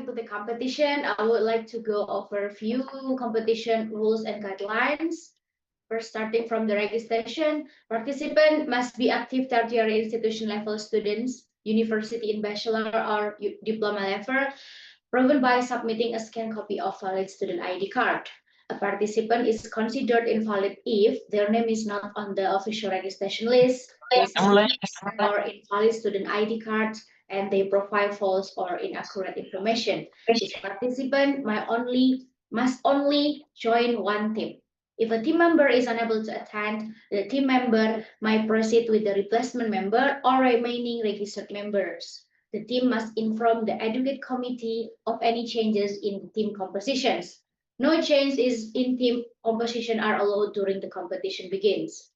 to the competition, I would like to go over a few competition rules and guidelines. First, starting from the registration, participant must be active tertiary institution level students, university in bachelor or diploma level, proven by submitting a scanned copy of valid student ID card. A participant is considered invalid if their name is not on the official registration list, or invalid student ID cards, and they provide false or inaccurate information. Each participant must only join one team. If a team member is unable to attend, the team member might proceed with the replacement member or remaining registered members. The team must inform the educate committee of any changes in the team compositions. No changes in team composition are allowed during the competition begins.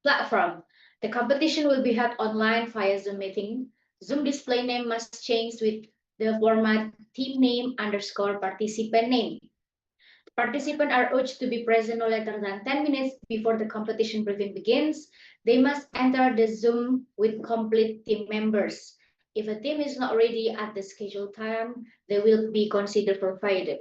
Platform. The competition will be held online via Zoom meeting. Zoom display name must change with the format team name _ participant name. Participants are urged to be present no later than 10 minutes before the competition briefing begins. They must enter the Zoom with complete team members. If a team is not ready at the scheduled time, they will be considered provided.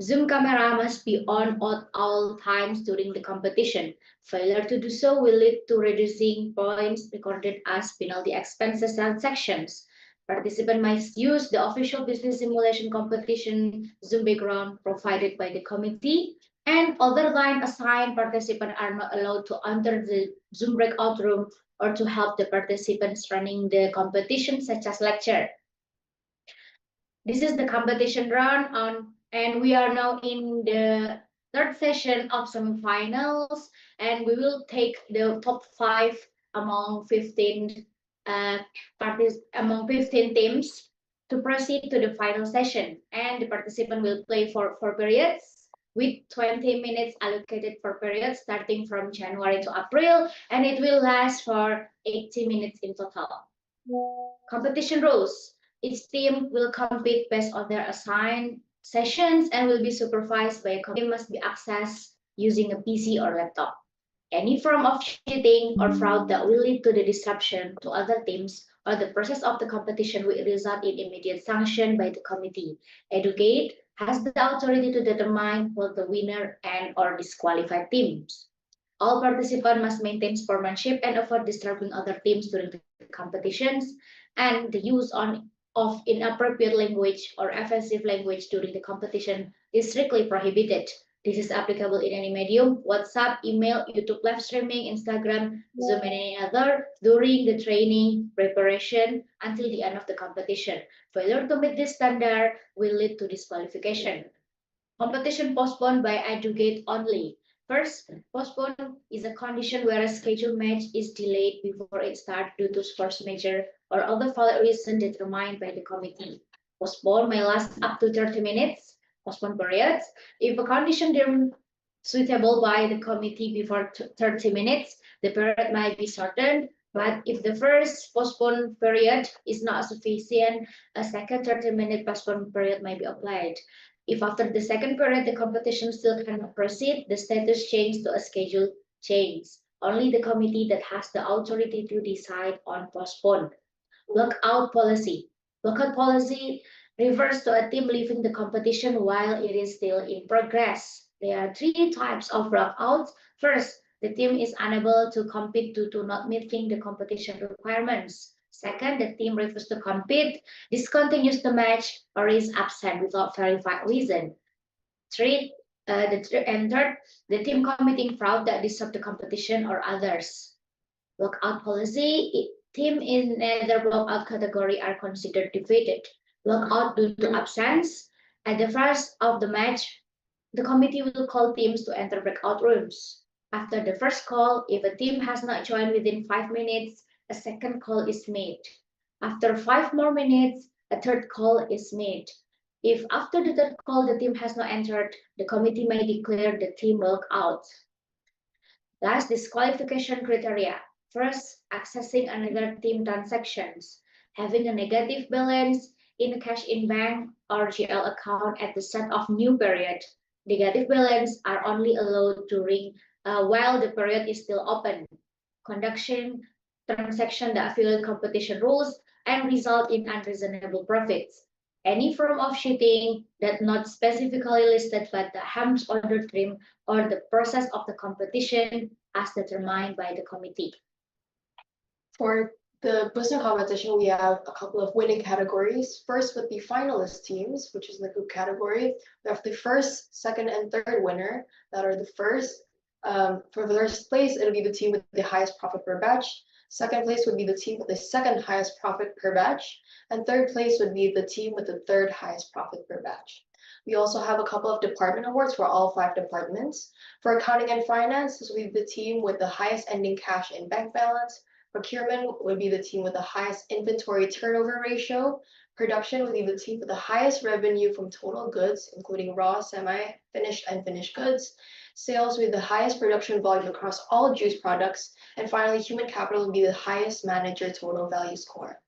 Zoom camera must be on at all times during the competition. Failure to do so will lead to reducing points recorded as penalty expenses transactions. Participants must use the official business simulation competition Zoom background provided by the committee, and other than assigned participants are not allowed to enter the Zoom breakout room or to help the participants running the competition, such as lecture. This is the competition run on, and we are now in the third session of semifinals, and we will take the top 5 among 15 among 15 teams to proceed to the final session. And the participant will play for 4 periods with 20 minutes allocated per period, starting from January to April, and it will last for 80 minutes in total. Competition rules. Each team will compete based on their assigned sessions and will be supervised by a committee. Must be accessed using a PC or laptop. Any form of cheating or fraud that will lead to the disruption to other teams or the process of the competition will result in immediate sanction by the committee. Educate has the authority to determine both the winner and or disqualified teams. All participants must maintain sportsmanship and avoid disturbing other teams during the competitions, and the use of inappropriate language or offensive language during the competition is strictly prohibited. This is applicable in any medium: WhatsApp, email, YouTube live streaming, Instagram, Zoom, and any other during the training preparation until the end of the competition. Failure to meet this standard will lead to disqualification. Competition postponed by educate only. First, postpone is a condition where a scheduled match is delayed before it starts due to sports major or other valid reason determined by the committee. Postpone may last up to 30 minutes. Postpone periods. If a condition deemed suitable by the committee before 30 minutes, the period might be shortened. But if the first postponed period is not sufficient, a second 30-minute postponed period may be applied. If after the second period the competition still cannot proceed, the status change to a scheduled change. Only the committee that has the authority to decide on postpone. Lockout policy. Lockout policy refers to a team leaving the competition while it is still in progress. There are 3 types of lockouts. First, the team is unable to compete due to not meeting the competition requirements. Second, the team refuses to compete, discontinues the match, or is absent without verified reason. Third, the team committing fraud that disrupt the competition or others. Lockout policy. Team in either lockout category are considered defeated. Lockout due to absence. At the first of the match, the committee will call teams to enter breakout rooms. After the first call, if a team has not joined within 5 minutes, a second call is made. After 5 more minutes, a third call is made. If after the third call the team has not entered, the committee may declare the team lockout. Last, disqualification criteria. First, accessing another team transactions. Having a negative balance in a cash in bank or GL account at the start of new period. Negative balance are only allowed during while the period is still open. Conducting transaction that violate competition rules and result in unreasonable profits. any form of cheating that not specifically listed but the harms other team or the process of the competition as determined by the committee. For the boosting competition, we have a couple of winning categories. First, with the finalist teams, which is the group category, we have the first, second, and third winner that are the first. For the first place, it'll be the team with the highest profit per batch. Second place would be the team with the second highest profit per batch. And third place would be the team with the third highest profit per batch. We also have a couple of department awards for all 5 departments. For accounting and finance, this will be the team with the highest ending cash and bank balance. Procurement would be the team with the highest inventory turnover ratio. Production would be the team with the highest revenue from total goods, including raw, semi-finished, and finished goods. Sales with the highest production volume across all juice products. And finally, human capital would be the highest manager total value score.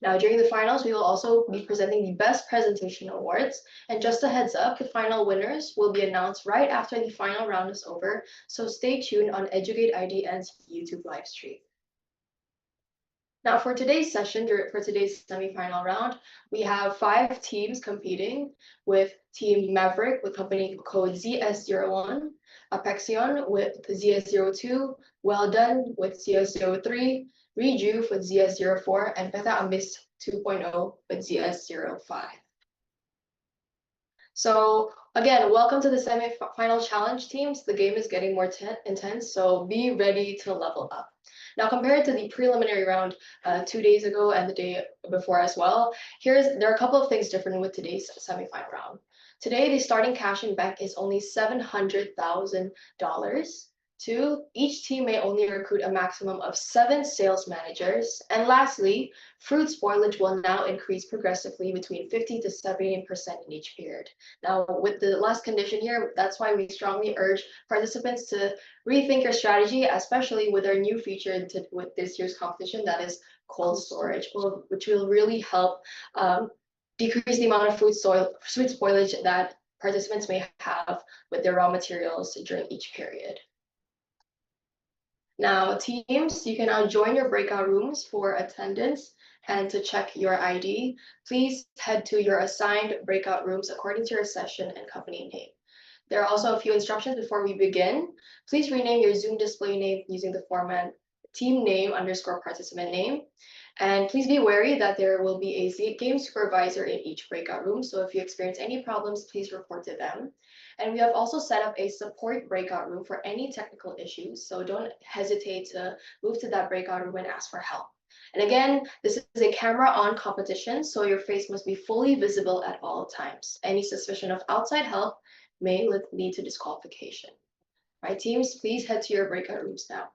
Now, during the finals, we will also be presenting the best presentation awards. And just a heads up, the final winners will be announced right after the final round is over. So stay tuned on Educate IDN's YouTube live stream. Now for today's session, for today's semifinal round, we have 5 teams competing with Team Maverick with company code ZS01, Apexion with ZS02, Well Done with ZS03, Rejuve with ZS04, and Beta Amis 2.0 with ZS05. So again, welcome to the semi-final challenge teams. The game is getting more intense, so be ready to level up. Now, compared to the preliminary round 2 days ago and the day before as well, there are a couple of things different with today's semi-final round. Today, the starting cash in bank is only $700,000. 2, each team may only recruit a maximum of 7 sales managers. And lastly, fruit spoilage will now increase progressively between 50 to 70% in each period. Now, with the last condition here, that's why we strongly urge participants to rethink your strategy, especially with our new feature with this year's competition, that is cold storage, which will really help decrease the amount of fruit spoilage that participants may have with their raw materials during each period. Now, teams, you can now join your breakout rooms for attendance and to check your ID. Please head to your assigned breakout rooms according to your session and company name. There are also a few instructions before we begin. Please rename your Zoom display name using the format team name _ participant name. And please be wary that there will be a game supervisor in each breakout room. So if you experience any problems, please report to them. And we have also set up a support breakout room for any technical issues. So don't hesitate to move to that breakout room and ask for help. And again, this is a camera on competition, so your face must be fully visible at all times. Any suspicion of outside help may lead to disqualification. All right, teams, please head to your breakout rooms now.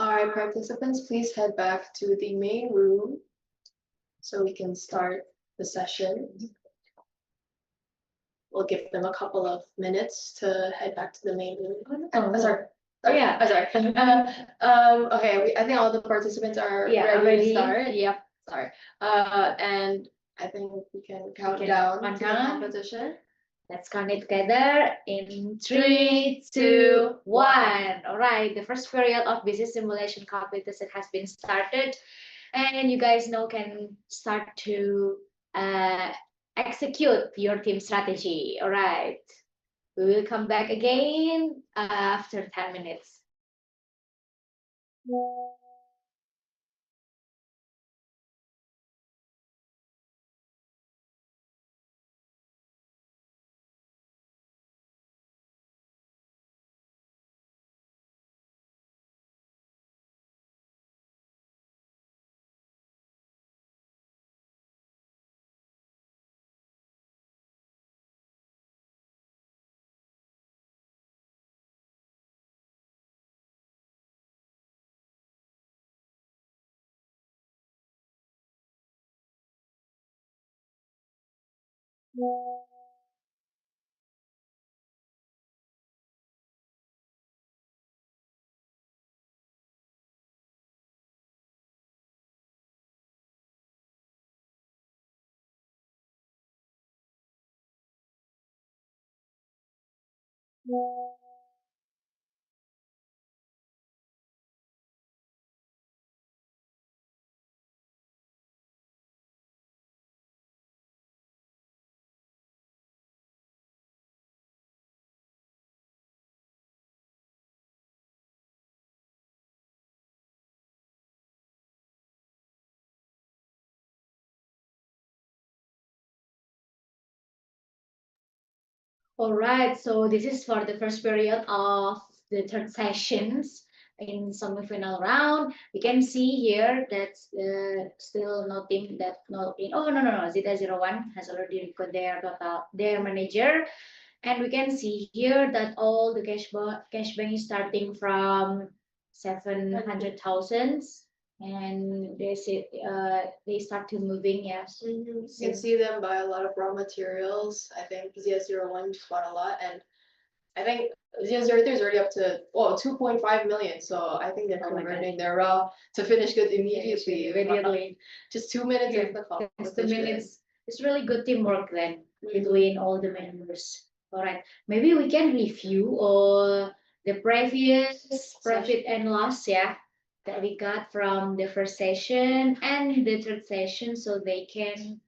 All right, participants, please head back to the main room so we can start the session. we'll give them a couple of minutes to head back to the main room. Oh, Sorry. Oh, yeah. Sorry. Okay, I think all the participants are Yeah, ready to start. Yep. Sorry. And I think we can count can down count to the down. competition. Let's count it together in 3, 2, 1. All right, the first period of business simulation competition has been started, and you guys now can start to execute your team strategy. All right, we will come back again after 10 minutes. All right, so this is for the first period of the third sessions in semi-final round. We can see here that still no team that not in. Oh no, Zeta 01 has already recorded their manager, and we can see here that all the cash bank is starting from 700,000, and they start to moving. Yes. You can see them buy a lot of raw materials. I think Zia 01 just bought a lot, and I think Zia 03 is already up to 2.5 million. So I think they're Oh my God. converting their raw to finished goods immediately. Immediately. Just 2 minutes Yeah, of the Just 2 competition. minutes. It's really good teamwork then between all the members. All right, maybe we can review the previous profit and loss, yeah, that we got from the first session and the third session, so they can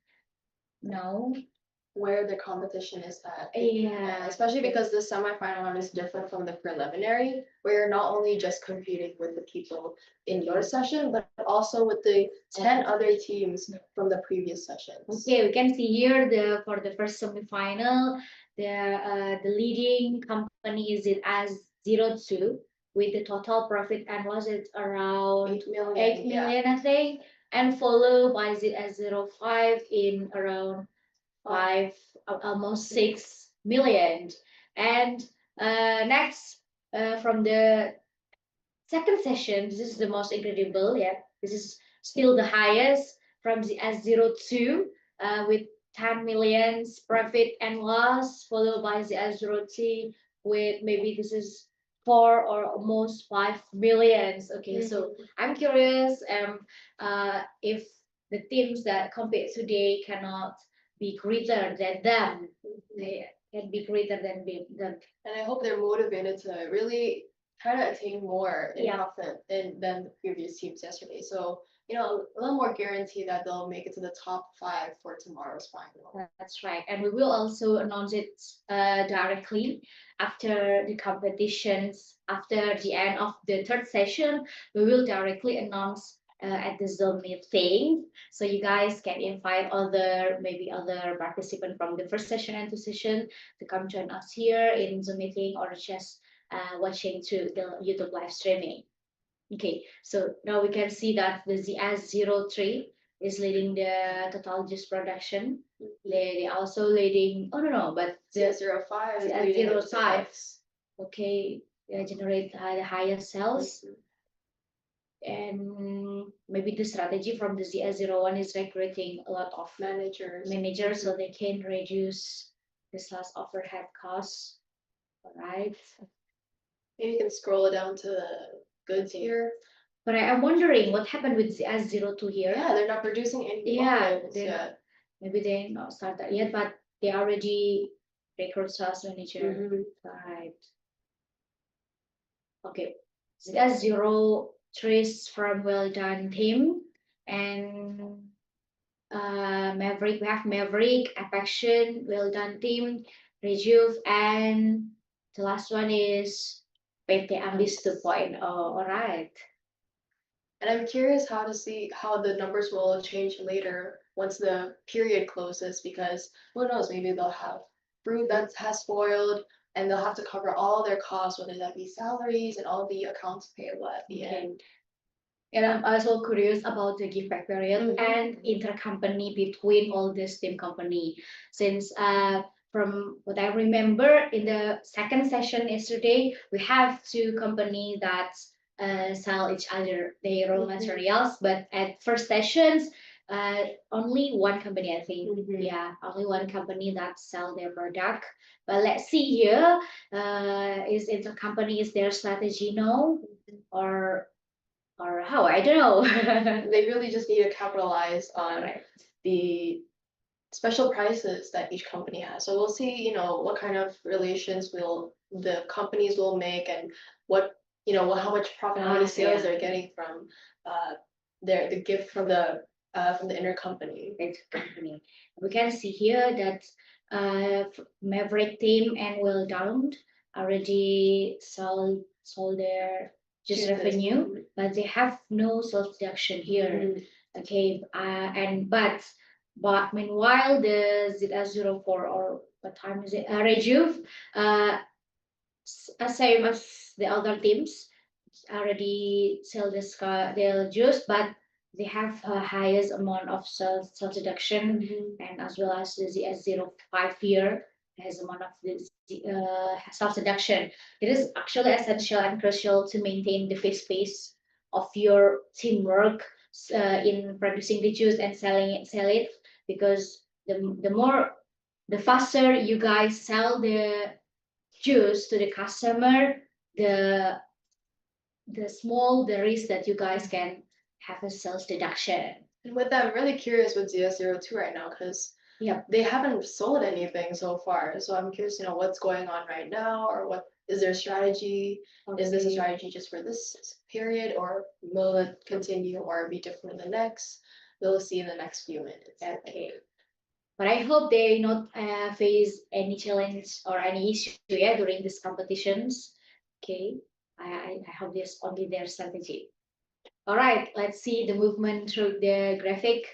know. Where the competition is at. Yeah, Especially because the semifinal round is different from the preliminary, where you're not only just competing with the people in your session, but also with the 10 other teams from the previous sessions. Okay, we can see here for the first semifinal, the leading company is it as 02 with the total profit and loss it's around 8 million. 8 million, I think, and followed by ZS05 in around 5, almost 6 million. And next, from the second session, this is the most incredible, yeah. This is still the highest from the S02 with 10 millions profit and loss, followed by the S03 with maybe this is 4 or almost 5 millions. Okay, so I'm curious if the teams that compete today cannot be greater than them. They can be greater than them. And I hope they're motivated to really try to attain more in Yeah. profit than the previous teams yesterday. So, a little more guarantee that they'll make it to the top 5 for tomorrow's final. That's right. And we will also announce it directly after the competitions, after the end of the third session. We will directly announce at the Zoom meeting. So you guys can invite maybe other participants from the first session and two session to come join us here in Zoom meeting or just watching through the YouTube live streaming. Okay, so now we can see that the ZS03 is leading the total juice production. They also leading, oh no, but the Zia 05 is Zia leading the 05. sales. okay, they generate the highest sales. And maybe the strategy from the ZS01 is recruiting a lot of Managers. so they can reduce This last overhead costs. All right. Maybe you can scroll it down to the goods here. But I'm wondering what happened with the S02 here. Yeah, they're not producing any Yeah, models they're yet. Maybe they not started yet, but they already record sales manager. Mhm. Right. Okay. ZS03 from Well Done team. And Maverick, we have Maverick, Affection, Well Done team, Rejuve, and the last one is PT Ambis 2.0. All right. And I'm curious how to see how the numbers will change later once the period closes, because who knows, maybe they'll have fruit that has spoiled and they'll have to cover all their costs, whether that be salaries and all the accounts payable at the Okay. end. And I'm also curious about the give back period and intercompany between all this team company. Since from what I remember in the second session yesterday, we have two company that sell each other their raw materials, but at first sessions, only one company, I think. Yeah, only one company that sell their product. But let's see here, is intercompany is their strategy now, or how? I don't know. They really just need to capitalize on Right. the special prices that each company has. So we'll see, what kind of relations will the companies will make, and what, how much profit, how many sales Yeah. they're getting from the gift from the intercompany. Intercompany. We can see here that Maverick team and Well Done already sold their just Juices. revenue, but they have no sales deduction here. Okay, but meanwhile the ZS04, or what time is it? Rejuve, same as the other teams, already sell this car, their juice, but they have a highest amount of sales deduction, and as well as the ZS05 here has amount of the sales deduction. It is actually essential and crucial to maintain the face space of your teamwork in producing the juice and sell it, because the faster you guys sell the juice to the customer, the small the risk that you guys can have a sales deduction. And with that, I'm really curious with ZS02 right now, because they haven't sold anything so far. So I'm curious, what's going on right now, or what is their strategy? Is this a strategy just for this period, or will it continue or be different in the next? We'll see in the next few minutes. Okay. But I hope they not face any challenge or any issue during these competitions. Okay. I hope this only their strategy. All right, let's see the movement through the graphic.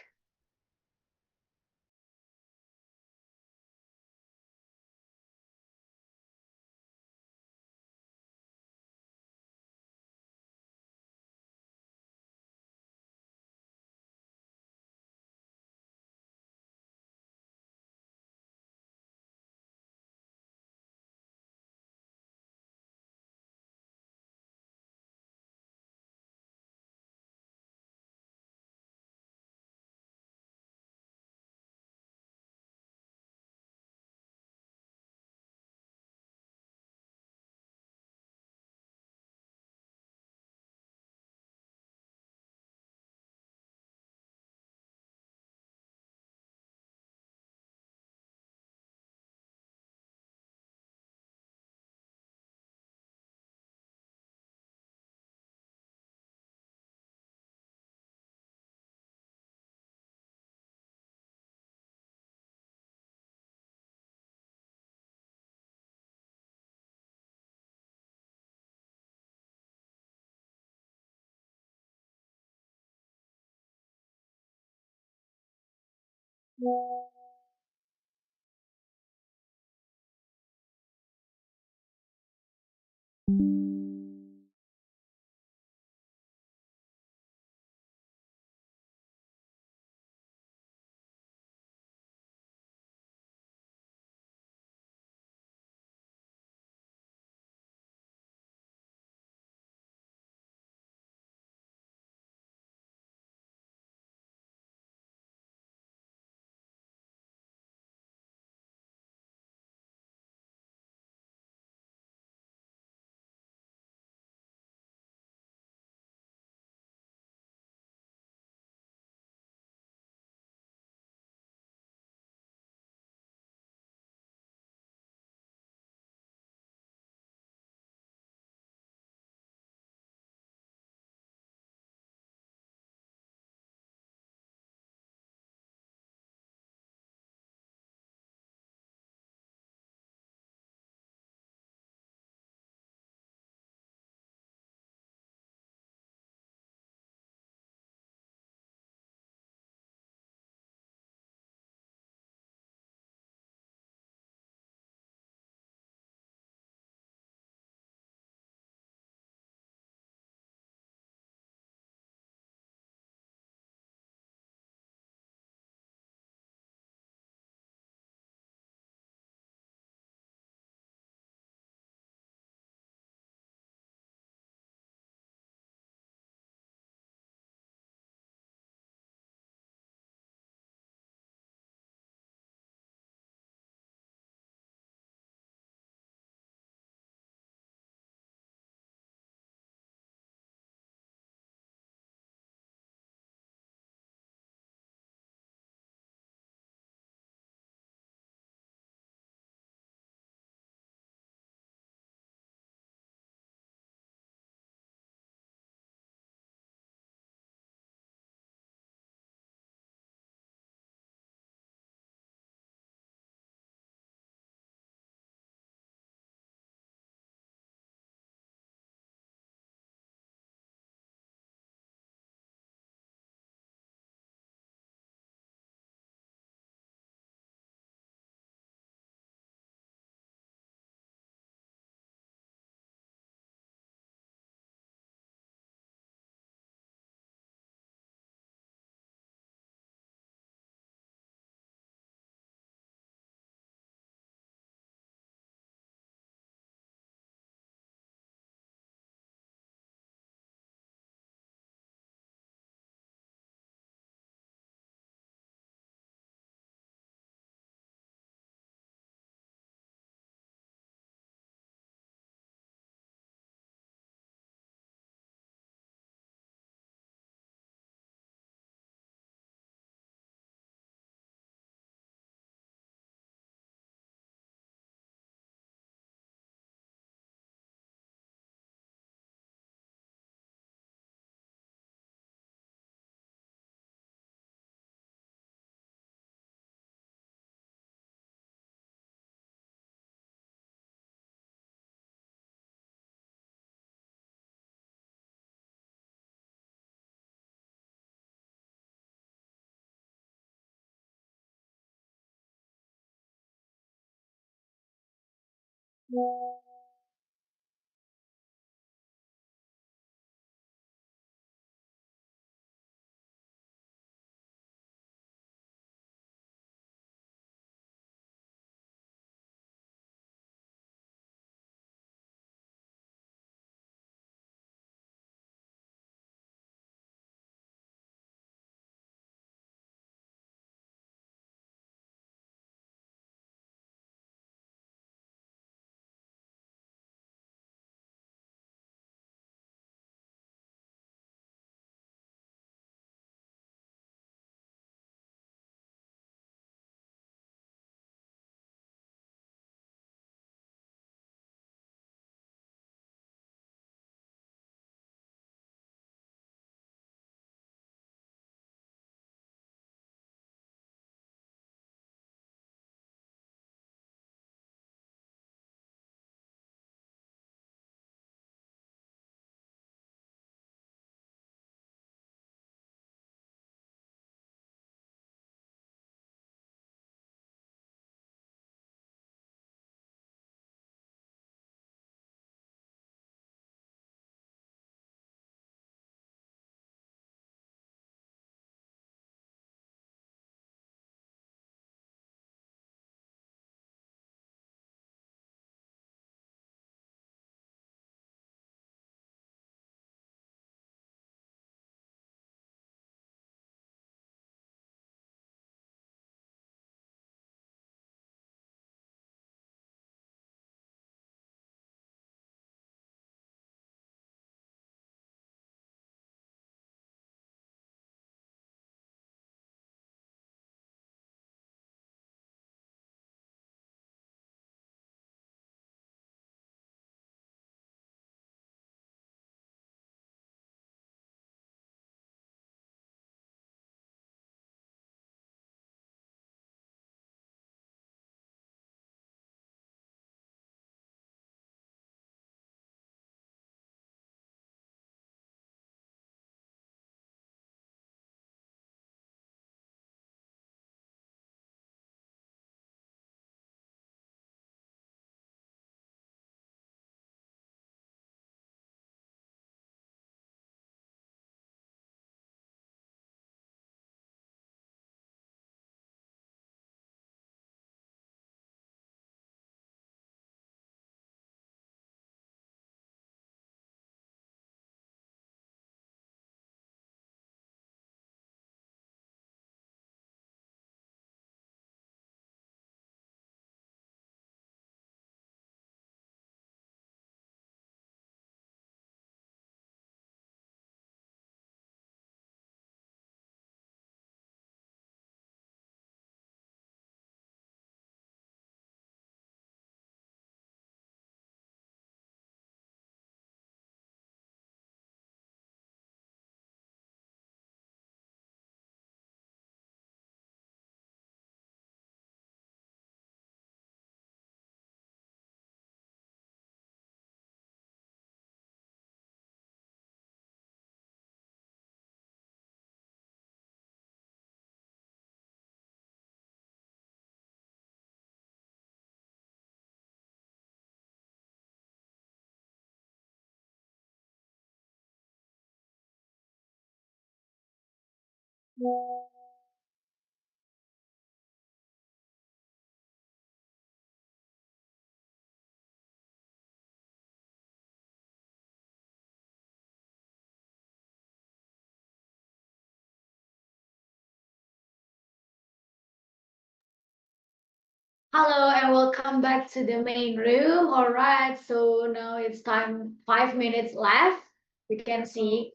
Hello and welcome back to the main room. All right, so now it's time, 5 minutes left. We can see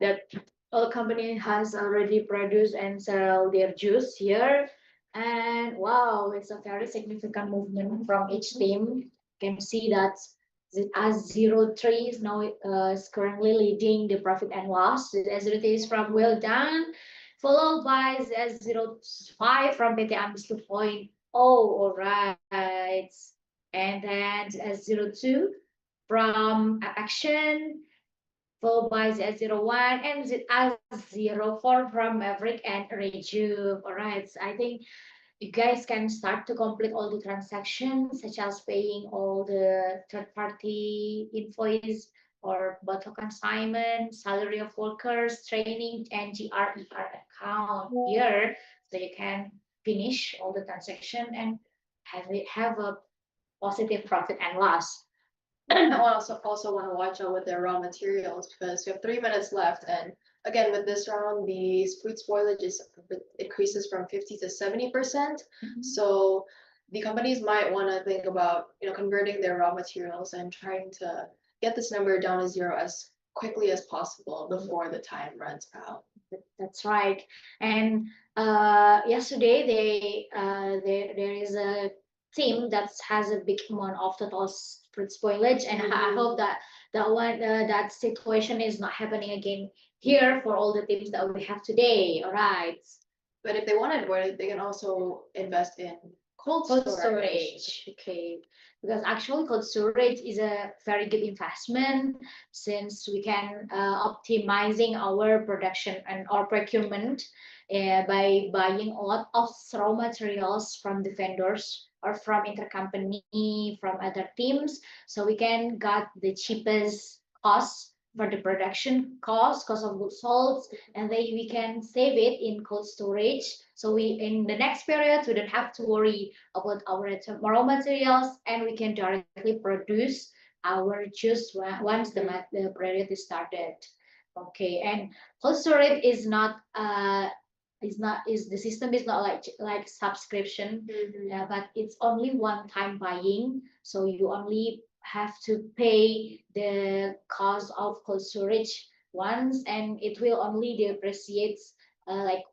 that all company has already produced and sell their juice here. And wow, it's a very significant movement from each team. You can see that as 03 is now is currently leading the profit and loss. Z03 is from Well Done, followed by Z05 from PT Ambis 2.0. All right. And then Z02 from Action, followed by Z01 and Z04 from Maverick and Rejuve. All right. So I think you guys can start to complete all the transactions, such as paying all the third-party invoice or bottle consignment, salary of workers, training, and GRER account here. So you can finish all the transaction and have a positive profit and loss. I also want to watch out with their raw materials because we have 3 minutes left. And again, with this round, the fruit spoilage increases from 50 to 70%. So the companies might want to think about, converting their raw materials and trying to get this number down to zero as quickly as possible before the time runs out. That's right. And yesterday there is a team that has a big amount of total fruit spoilage, and I hope that that situation is not happening again here for all the teams that we have today. All right. But if they want to avoid it, they can also invest in cold storage. Okay, because actually cold storage is a very good investment since we can optimizing our production and our procurement by buying a lot of raw materials from the vendors or from intercompany from other teams, so we can get the cheapest cost for the production cost of goods sold, and then we can save it in cold storage. So we in the next period we don't have to worry about our raw materials, and we can directly produce our juice once the period is started. Okay, and cold storage is the system is not like subscription, but it's only one time buying, so you only have to pay the cost of cold storage once, and it will only depreciate like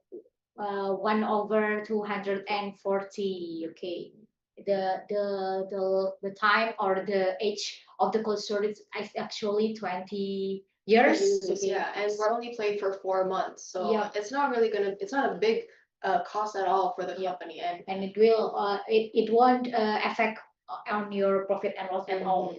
1/240. Okay, the time or the age of the cold storage is actually 20 years. Okay. Yeah, and we're only playing for 4 months, so Yeah. it's not a big cost at all for the company, and it will it won't affect on your profit and loss at all.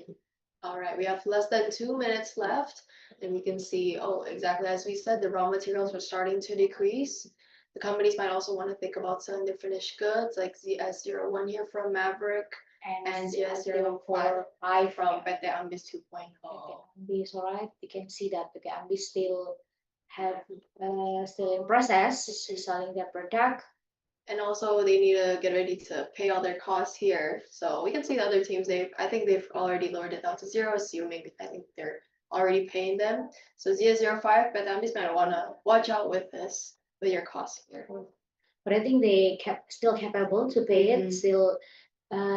All right, we have less than 2 minutes left, and we can see, exactly as we said, the raw materials are starting to decrease. The companies might also want to think about selling their finished goods like ZS01 here from Maverick and ZS05 from PT Ambis 2.0. Ambis, all right. You can see that PT Ambis still in process selling their product. And also they need to get ready to pay all their costs here. So we can see the other teams, I think they've already lowered it down to zero, assuming I think they're already paying them. So ZS05, PT Ambis might want to watch out with your costs here. But I think they still capable to pay it still,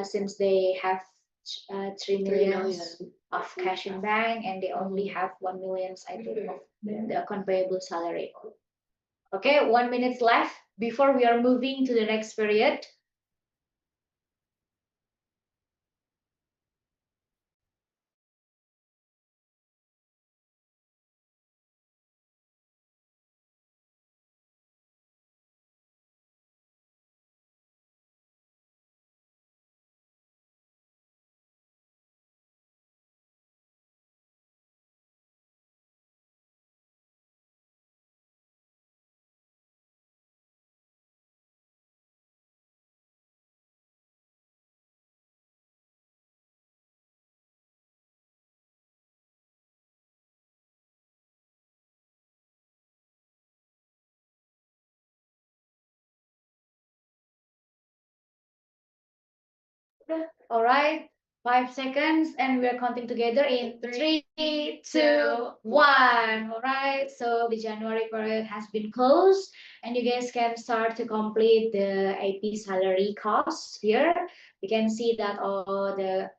since they have 3 million of cash in bank, and they only have 1 million, I think, of the account payable salary. Okay, 1 minute left before we are moving to the next period. All right, 5 seconds, and we are counting together in 3, 2, 1. All right, so the January period has been closed, and you guys can start to complete the AP salary costs here. You can see that all the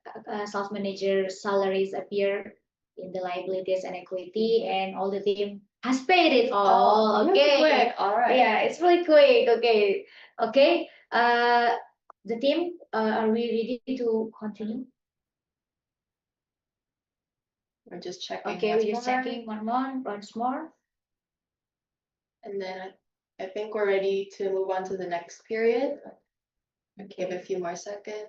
sales manager salaries appear in the liabilities and equity, and all the team has paid it all. Okay, really quick. All right. Yeah, it's really quick. Okay. The team, are we ready to continue? We're just checking. Okay, we're just checking once more. And then I think we're ready to move on to the next period. Give a few more seconds.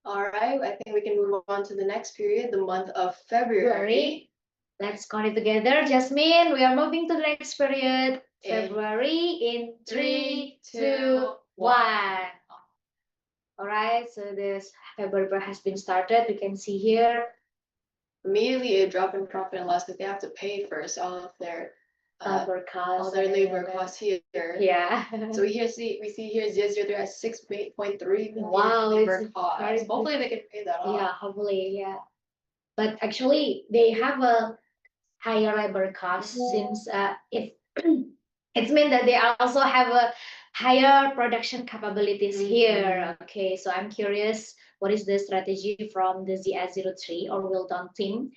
All right, I think we can move on to the next period, the month of February. February. Let's count it together. Jasmine, we are moving to the next period. In February in 3, 2, 2, 1. All right, so this February has been started. We can see here. Immediately a drop in profit and loss because they have to pay first all of their Labor costs. all their labor costs here. Yeah. So we see here 003 has 6.3 million Wow, labor it's costs. very Hopefully they can pay that off. Yeah, hopefully, yeah. But actually, they have a higher labor cost since it it means that they also have a higher production capabilities here. Okay, so I'm curious, what is the strategy from the ZS03 or Wilton team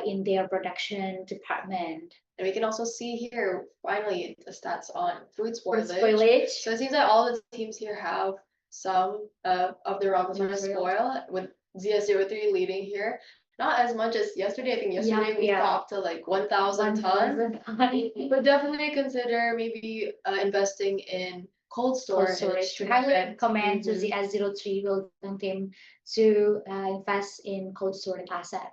in their production department? And we can also see here, finally, the stats on food Food spoilage. spoilage. So it seems like all the teams here have some of their raw materials Material. spoil, with ZS03 leading here. Not as much as yesterday. I think yesterday we Yeah. got up to like 1,000 tons. 1,000 tons. But definitely consider maybe investing in cold storage. We highly recommend to the S03 Wilton team to invest in cold storage asset.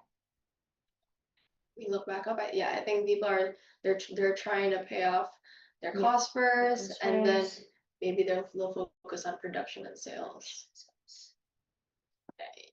We look back up at, yeah, I think people are they're trying to pay off their Yeah. cost first, Cost and then first. maybe they'll focus on production and sales. Okay.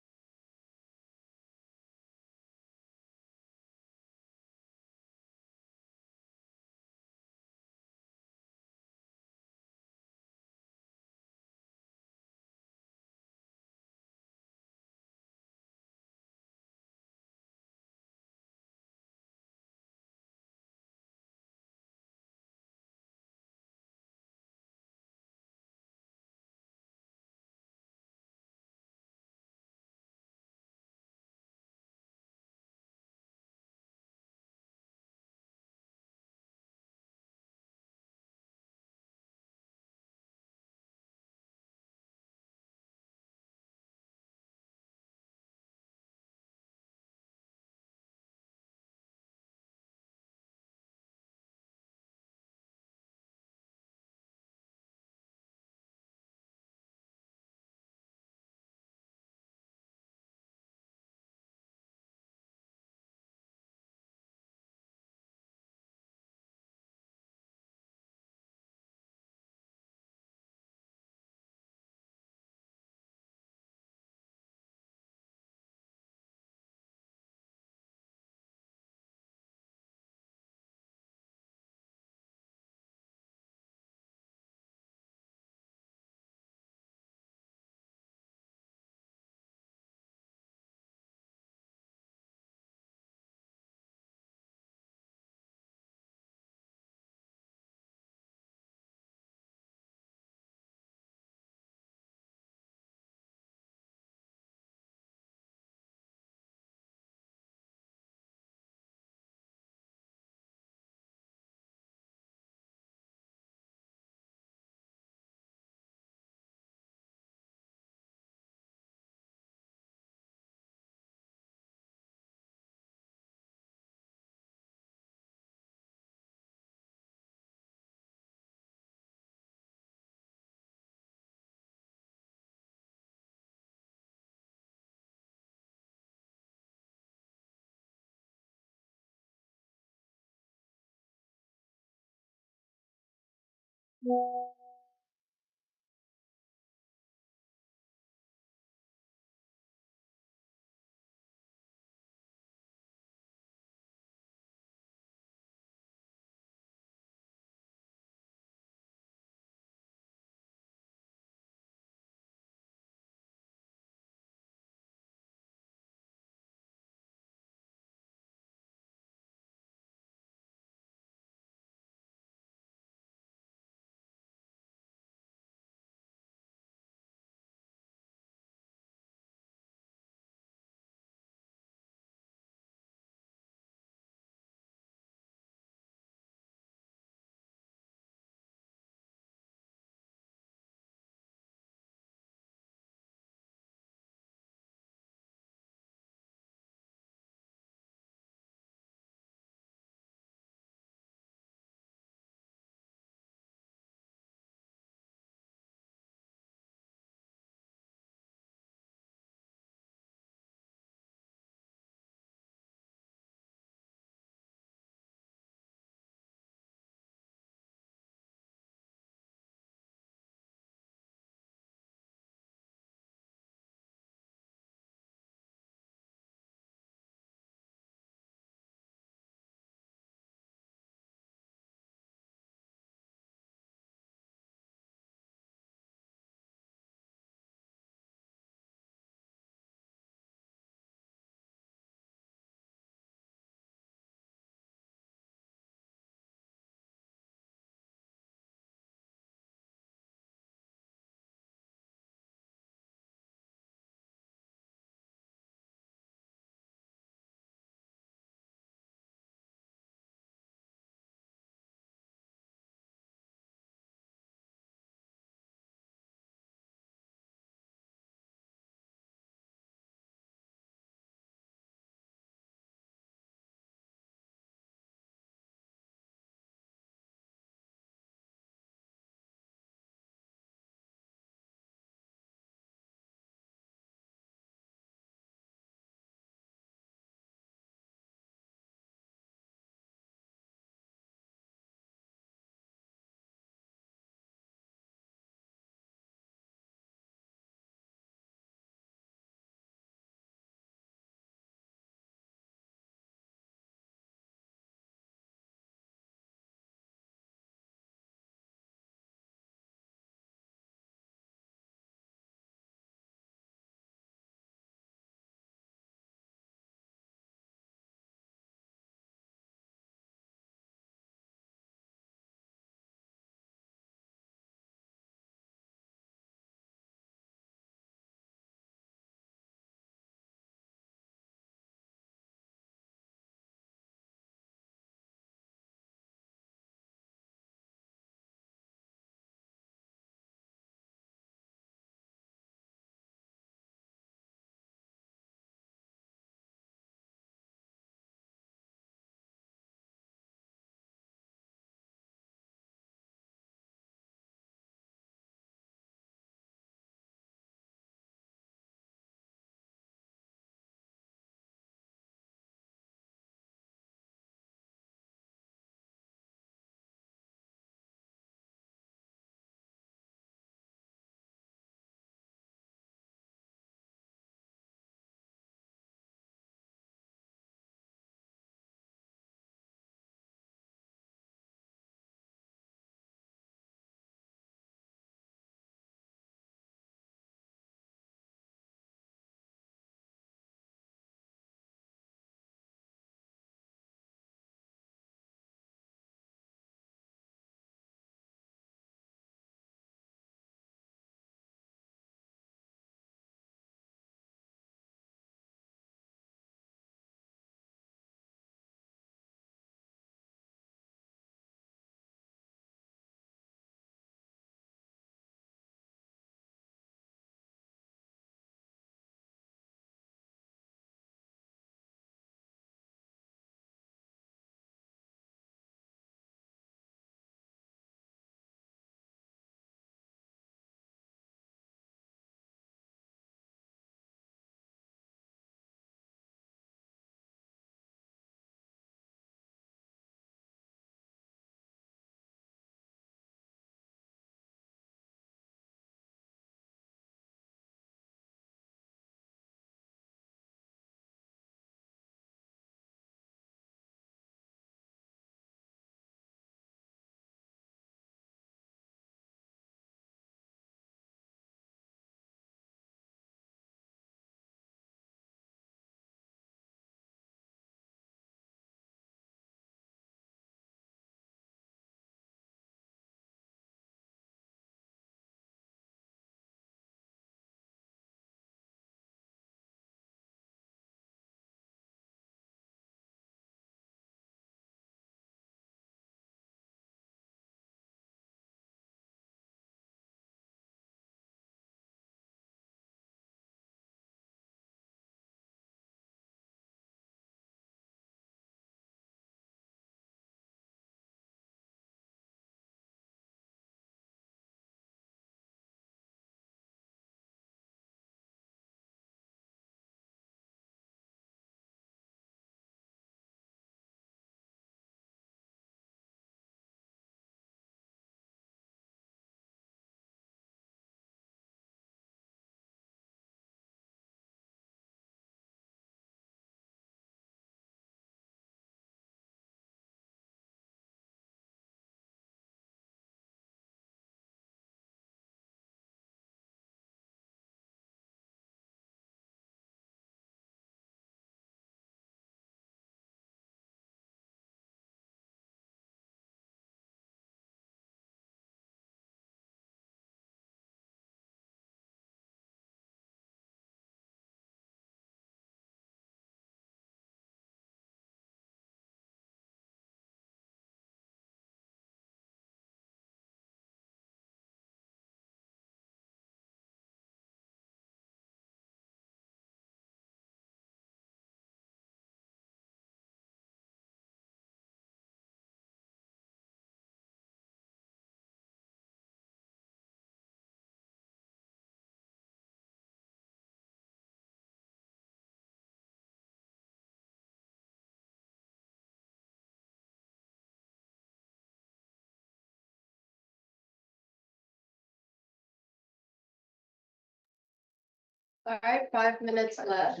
All right, 5 minutes left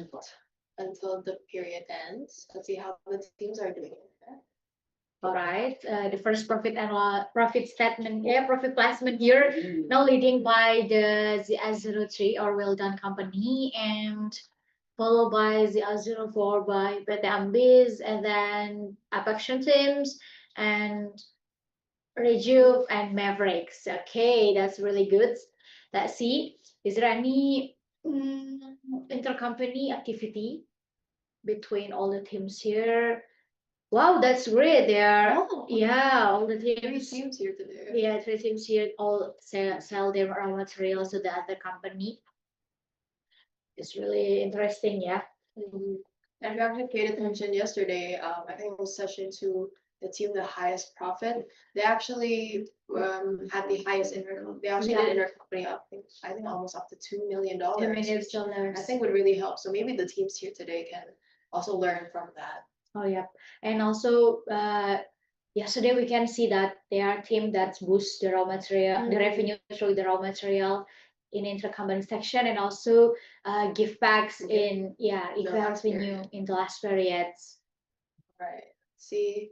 until the period ends. Let's see how the teams are doing. All right, the first profit statement, yeah, profit placement here, now leading by the ZS03 or Well Done Company, and followed by ZS04 by PT Ambis, and then Apaction Teams, and Rejuve and Mavericks. Okay, that's really good. Let's see, is there any intercompany activity between all the teams here? Wow, that's great. They are, Oh. yeah, all the Three teams. teams here today. Yeah, 3 teams here all sell their raw materials to the other company. It's really interesting, yeah. Mhm. And we actually paid attention yesterday. I think it was session 2, the team with the highest profit. They actually had the highest they actually did intercompany up. I think almost up to $2 million. $2 million. I think would really help. So maybe the teams here today can also learn from that. Oh, yeah. And also, yesterday we can see that there are team that boost the raw material, the revenue through the raw material in intercompany section, and also give backs in, yeah, equal last revenue in the last periods. Right. See.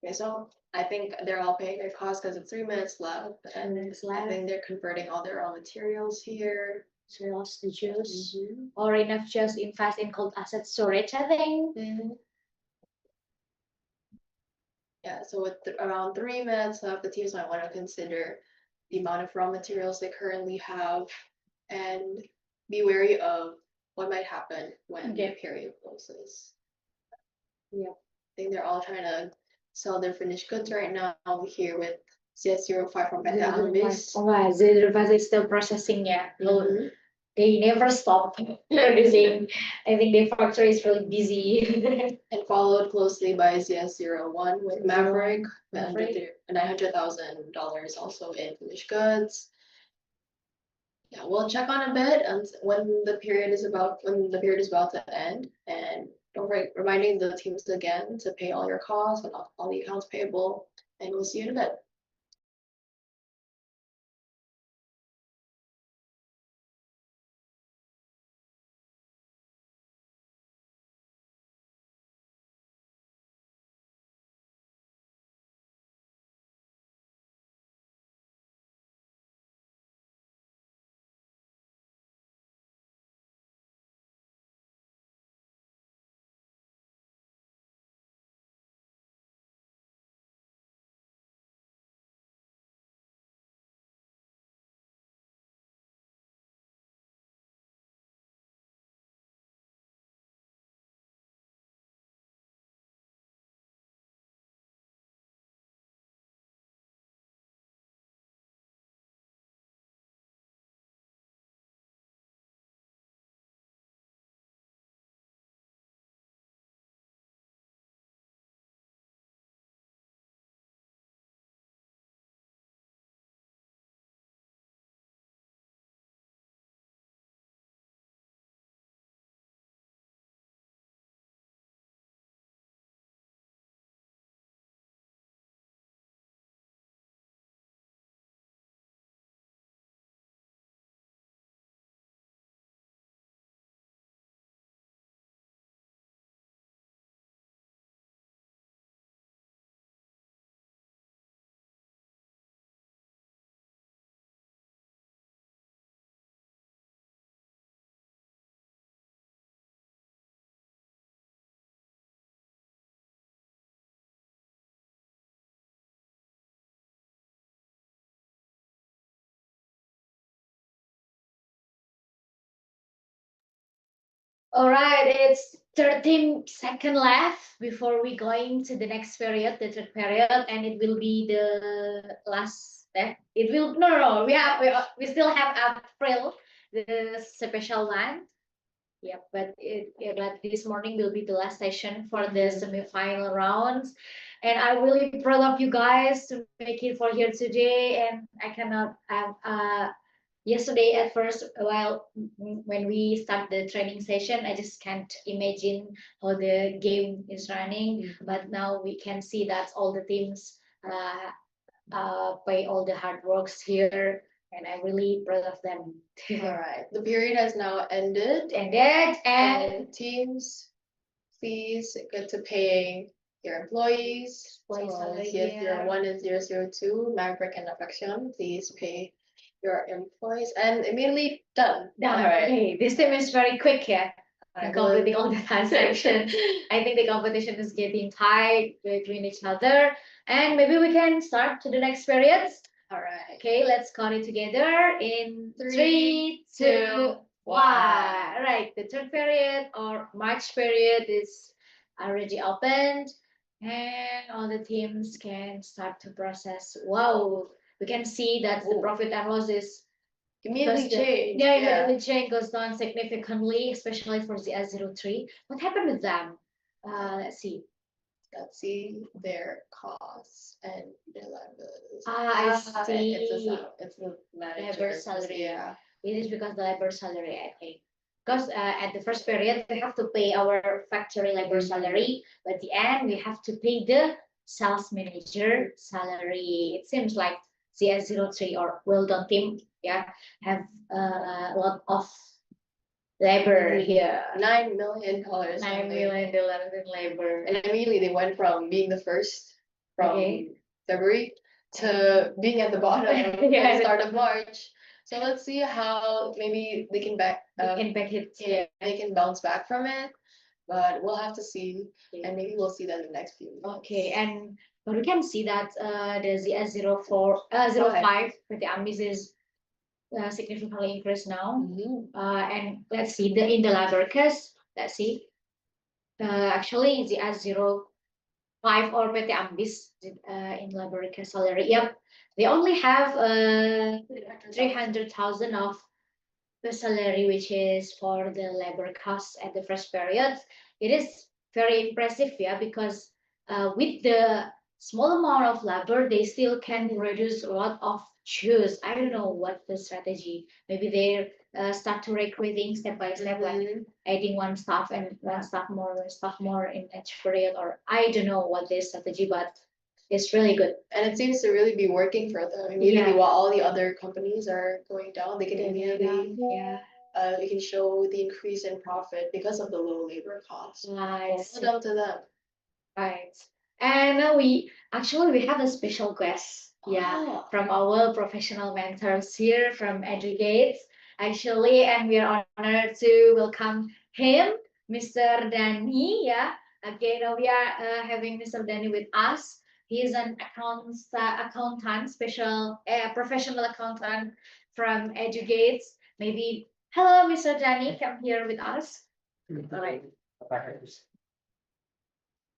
Okay, so I think they're all paying their costs because it's 3 minutes left, and I think they're converting all their raw materials here. Materials to juice, or enough just invest in cold asset storage, I think. Yeah, so with around 3 minutes left, the teams might want to consider the amount of raw materials they currently have and be wary of what might happen when the period closes. Yeah, I think they're all trying to sell their finished goods right now here with ZS05 from PT Ambis. Oh, wow, ZS05 is still processing, yeah. They never stop producing. I think the factory is really busy. And followed closely by ZS01 with Maverick, $900,000 also in finished goods. Yeah, we'll check on a bit when the period is about to end, and don't forget reminding the teams again to pay all your costs and all the accounts payable, and we'll see you in a bit. All right, it's 13 seconds left before we going to the next period, the third period, and it will be the last step. It will no, we still have April, the special one. Yeah, but this morning will be the last session for the semi-final rounds, and I'm really proud of you guys to make it for here today. And I cannot yesterday at first, while when we start the training session, I just can't imagine how the game is running. But now we can see that all the teams pay all the hard works here and I'm really proud of them. Alright, the period has now ended. And that, and And teams, please get to paying your employees. Employees So salary CF here. 01 and 002, Maverick and Affection, please pay your employees and immediately done. done. Alright. Okay, this team is very quick, yeah. I Completing all the transactions. I think the competition is getting tight between each other, and maybe we can start to the next periods. Alright. Okay, let's count it together in Three, 3, 2, 1. Right, the third period or March period is already opened, and all the teams can start to process. Wow, we can see that the Ooh. profit and loss is Immediately because the- change. yeah, immediately change goes down significantly, especially for the S03. What happened with them? Let's see. Let's see their costs and their levels. I It's a see. it's the manager. Labor salary. Yeah. It is because the labor salary, I think. Because at the first period, we have to pay our factory labor salary, but at the end, we have to pay the sales manager salary. It seems like CS03 or well done team, yeah, have a lot of labor here. $9 million. $9 million in labor. And immediately they went from being the first from Okay. February to being at the bottom at the Yeah. start of March. So let's see how maybe they can Impact it. yeah, they can bounce back from it. But we'll have to see, and maybe we'll see that in the next few months. Okay, and but we can see that the ZS04, 05 with the Amis is significantly increased now. Mhm. And let's see in the labor case. Let's see. Actually, the S05 or PT Ambis in labor case salary. Yep, they only have 300,000 of the salary, which is for the labor costs at the first period. It is very impressive, yeah, because with the small amount of labor, they still can produce a lot of shoes. I don't know what the strategy. Maybe they start to recruiting step by step, like adding one staff and one staff more in each period, or I don't know what their strategy, but it's really good. And it seems to really be working for them. Immediately while all the other companies are going down, they can immediately Yeah. we can show the increase in profit because of the low labor costs. Nice. Well done to them. Right. And we have a special guest, yeah, from our professional mentors here from Educate, actually, and we are honored to welcome him, Mr. Danny, yeah. Again, we are having Mr. Danny with us. He is an accountant, professional accountant from Educate. Maybe, hello, Mr. Danny, come here with us. All right.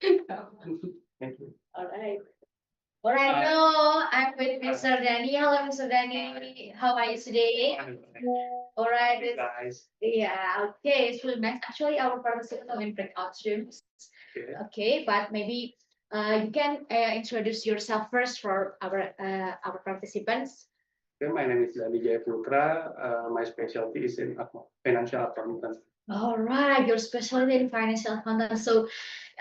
Thank you. All right. All right, hello, I'm with Mr. Danny. Hello, Mr. Danny. How are you today? All right. Guys. Yeah, okay, it's really nice. Actually, our participants are in breakout rooms. Okay. Okay, but maybe you can introduce yourself first for our participants. Okay, my name is Dani Jayaputra. My specialty is in financial accounting. All right, your specialty in financial accounting. So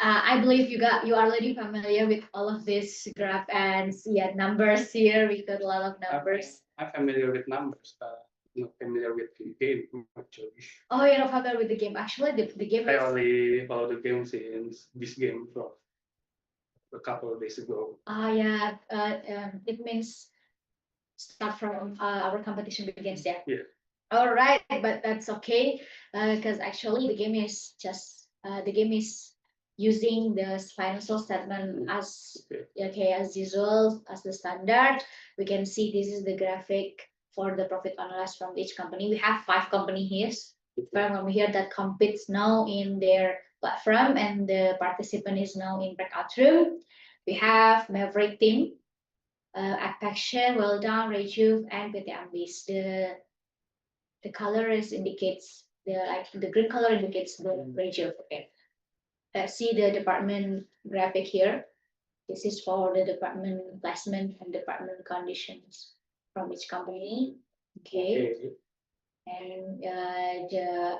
I believe you are already familiar with all of this graph and numbers here. We got a lot of numbers. I'm familiar with numbers, but not familiar with the game actually. Oh, you're not familiar with the game. Actually, the game I is only follow the game since this game from a couple of days ago. yeah. It means start from our competition begins. Yeah. Yeah. All right, but that's okay, because actually the game is just the game is using the financial statement as okay as usual as the standard. We can see this is the graphic for the profit and loss from each company. We have 5 companies here, from here that competes now in their platform, and the participant is now in breakout room. We have Maverick team, Affection, Well Done, Rejuve, and PT Ambis. The color indicates the green color indicates the Rejuve. Okay. Let's see the department graphic here. This is for the department placement and department conditions from each company. Okay. And the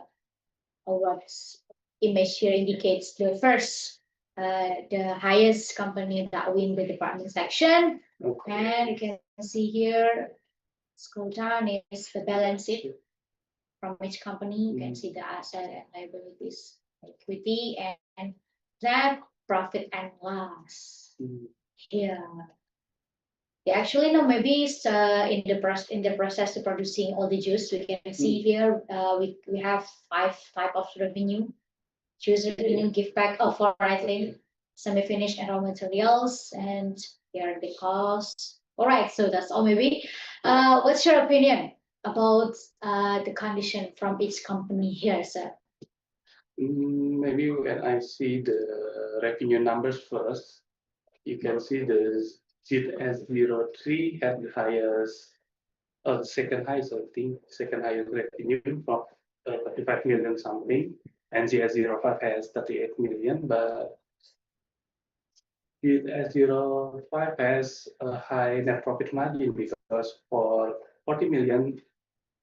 awards image here indicates the first, the highest company that win the department section. Okay. And you can see here scroll down is the balance sheet from each company. You can Mm. see the asset and liabilities, equity, and that profit and loss. Mm. Yeah. Yeah, actually, no, maybe it's in the process of producing all the juice. We can see here we have 5 type of revenue. Juice revenue, gift back, offer, I think, semi-finished and raw materials, and here are the costs. All right, so that's all maybe. What's your opinion about the condition from each company here, sir? Maybe when I see the revenue numbers first, you can see the ZS03 had the highest, second highest, I think, second highest revenue from 35 million something, and ZS05 has 38 million, but ZS05 has a high net profit margin because for 40 million,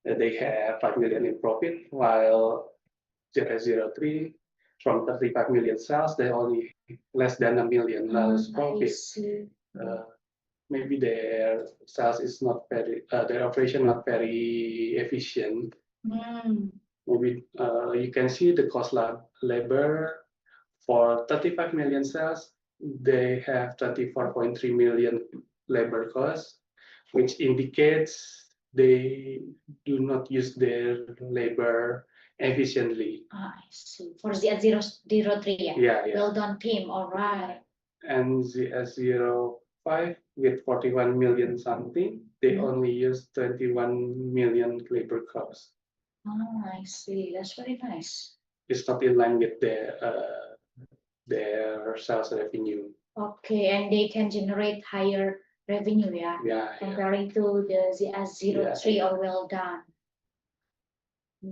they have 5 million in profit, while ZS03 from 35 million sales, they only less than $1 million I profit. see. Maybe their sales is not very, their operation not very efficient. Mm. Maybe you can see the cost labor for 35 million sales, they have 24.3 million labor costs, which indicates they do not use their labor efficiently. I see. For ZS003, yeah. Yeah, Well done, team. All right. And ZS05 with 41 million something, they Mhm. only use 21 million labor costs. Oh, I see. That's very nice. It's not in line with their sales revenue. Okay, and they can generate higher revenue, yeah, Yeah, comparing to the ZS03 or well done.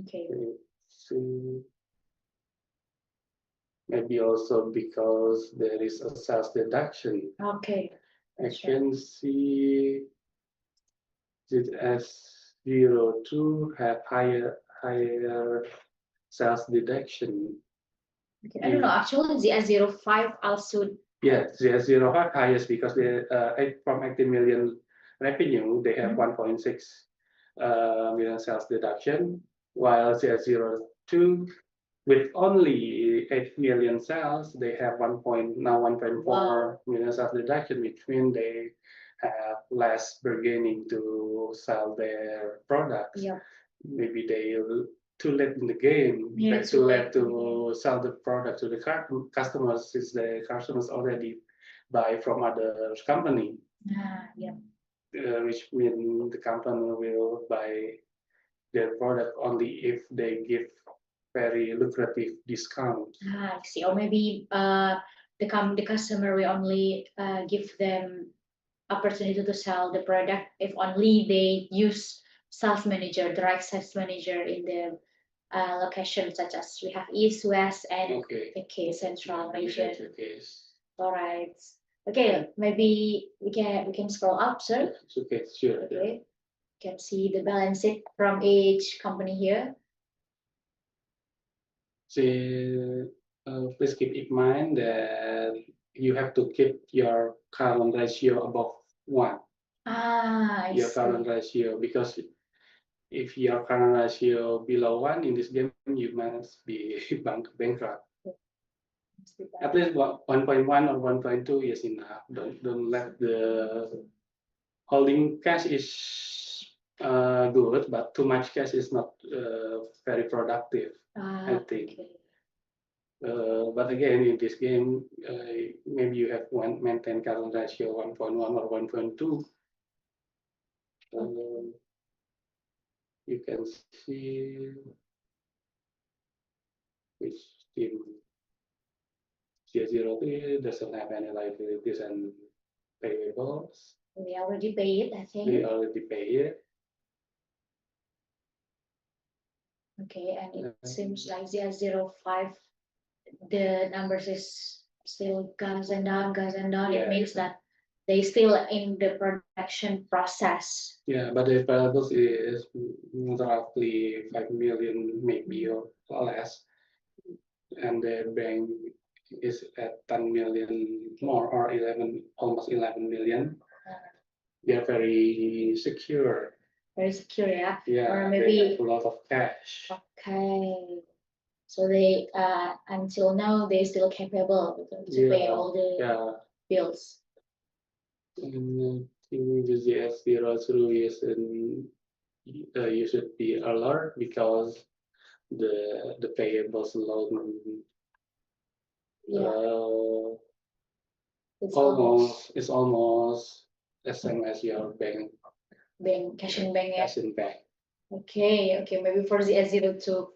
Okay. So maybe also because there is a sales deduction. Okay. I That's right. can see ZS02 have higher sales deduction. Okay. I don't know. Actually, ZS05 also. Yeah, ZS05 highest because they from 80 million revenue, they have Mhm. 1.6 million sales deduction, while ZS02 with only 8 million sales, they have 1.4 million sales deduction, which means they have less bargaining to sell their products. Yeah. Maybe they too late in the game, Yeah, like too too late late to sell the product to the customers, since the customers already buy from other company, Yeah. which means the company will buy their product only if they give very lucrative discount. I see. Or maybe the customer will only give them opportunity to sell the product if only they use sales manager, direct sales manager in the location such as we have East, West, and Okay. Central Maybe region. that's the case. All right. Okay, maybe we can scroll up, sir. Okay, sure. Okay, you can see the balance sheet from each company here. So please keep in mind that you have to keep your current ratio above 1. I Your see. current ratio, because if your current ratio below 1 in this game, you must be bankrupt. At least 1.1 or 1.2 is enough. Don't let the holding cash is good, but too much cash is not very productive, I think. Okay. But again, in this game, maybe you have maintain current ratio 1.1 or 1.2. You can see which team ZS03 doesn't have any liabilities and payables. We already paid, I think. We already pay it. Okay, and it seems like ZS05, the numbers is still goes and down. It means that they still in the production process. Yeah, but the payables is roughly 5 million, maybe or less, and the bank is at 10 million more, or almost 11 million. They are very secure. very secure, yeah. Yeah, Or they maybe- have a lot of cash. Okay. So they until now they still capable to pay Yeah, all the Yeah, bills. and I think the GS02 is you should be alert because the payables loan Yeah, uh, it's almost it's almost the same as your bank cash in bank, yeah. cash in bank. Okay, maybe for the S02,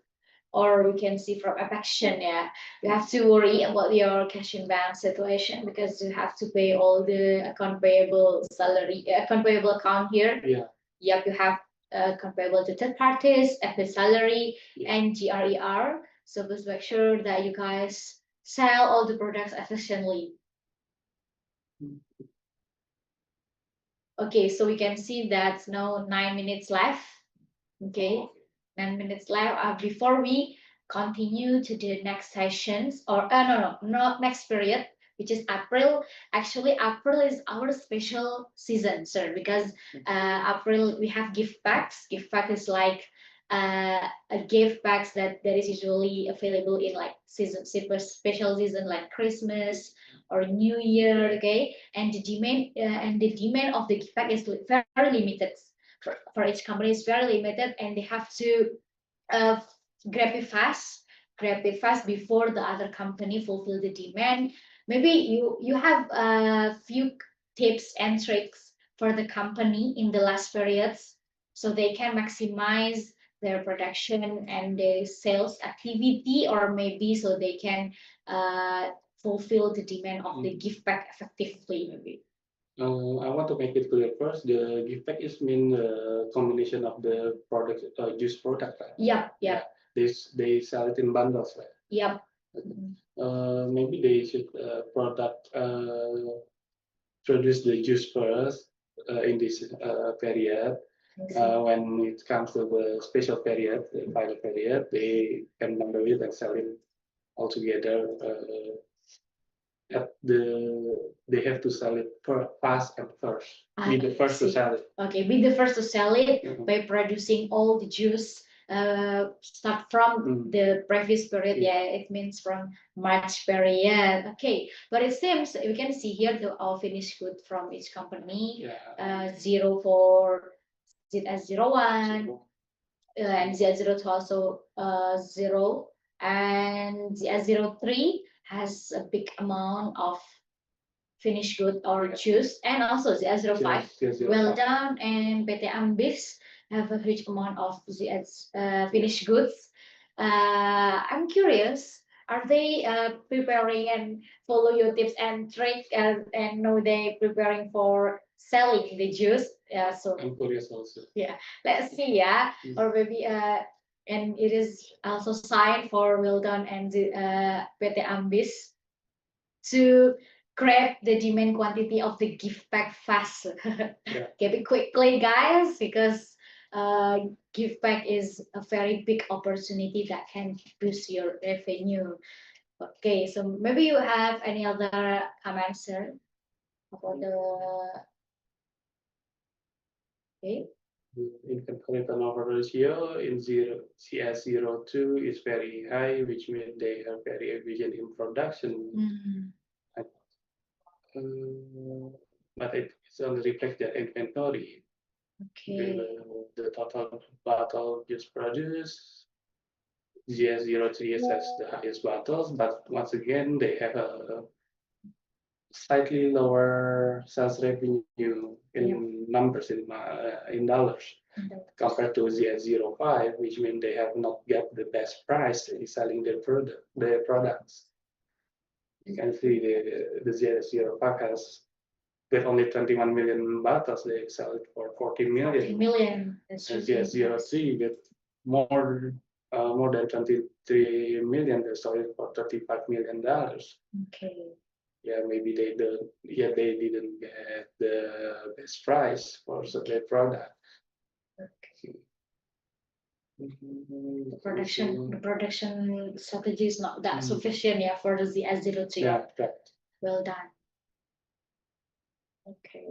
or we can see from Affection, yeah. You have to worry about your cash in bank situation because you have to pay all the account payable salary, account payable account here. Yeah, Yep, you have account payable to third parties, FP salary, Yeah. and GRER. So please make sure that you guys sell all the products efficiently. Okay, so we can see that now 9 minutes left. Okay, 9 minutes left. Before we continue to the next sessions, or no, next period, which is April. Actually, April is our special season, sir, because April we have gift packs. Gift pack is like a gift packs that is usually available in like super special season like Christmas or New Year. Okay, and the demand of the gift pack is very limited. For each company is very limited, and they have to uh, grab it fast before the other company fulfill the demand. Maybe you have a few tips and tricks for the company in the last periods so they can maximize their production and the sales activity, or maybe so they can fulfill the demand of the gift pack effectively, maybe. I want to make it clear first. The gift pack is mean the combination of the product, juice product, right? Yep. They sell it in bundles, right? Yep. Maybe they should produce the juice first in this period. When it comes to the special period, the pilot period, they can bundle it and sell it all together. They have to sell it fast and first. Be the first to see. sell it. Okay, be the first to sell it Mhm. by producing all the juice. Start from the previous period. Yeah, it means from March period. Okay, but it seems we can see here our finished good from each company. Yeah. 0 for ZS01, So, and ZS02 also 0, and ZS03 has a big amount of finished good or juice, and also ZS05 well done, and PT Ambis have a huge amount of ZS finished goods. I'm curious, are they preparing and follow your tips and tricks, and know they preparing for selling the juice? So I'm curious also. let's see, yeah, or maybe and it is also sign for well done and the PT Ambis to grab the demand quantity of the gift pack fast. Get it quickly, guys, because gift pack is a very big opportunity that can boost your revenue. Okay, so maybe you have any other comments, sir, about the Income turnover ratio in CS02 is very high, which means they are very efficient in production. But it's only reflect their inventory. Okay. The total bottle just produced, GS03 has the highest bottles, but once again they have a slightly lower sales revenue in numbers in dollars compared to ZS05, which means they have not get the best price in selling their products. You can see the ZS05 has with only 21 million bottles, they sell it for 40 million. That's And ZS03 with more than 23 million, they sold it for $35 million. Okay. Yeah, maybe they didn't get the best price for their product. The production strategy is not that sufficient, yeah, for the ZS02. Yeah, right. Well done. Okay.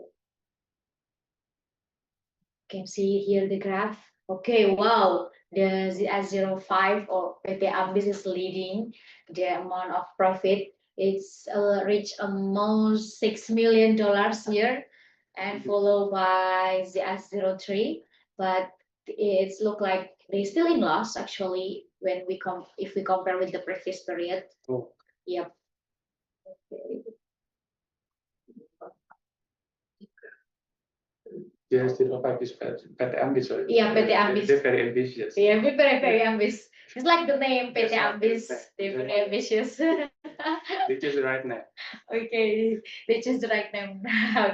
Can see here the graph. Okay, wow, the ZS05 or PT Ambis is leading the amount of profit. It's reached almost $6 million here, and followed by ZS03. But it's look like they still in loss actually when we if we compare with the previous period. Oh. Yep. Okay. Yes, the five is PT Ambis. Sorry. Yeah, PT Ambis. They're very ambitious. Yeah, we're very ambitious. It's like the name PT Yes, Ambis. yes, They're very yes. ambitious. They choose the right name. Okay, they choose the right name.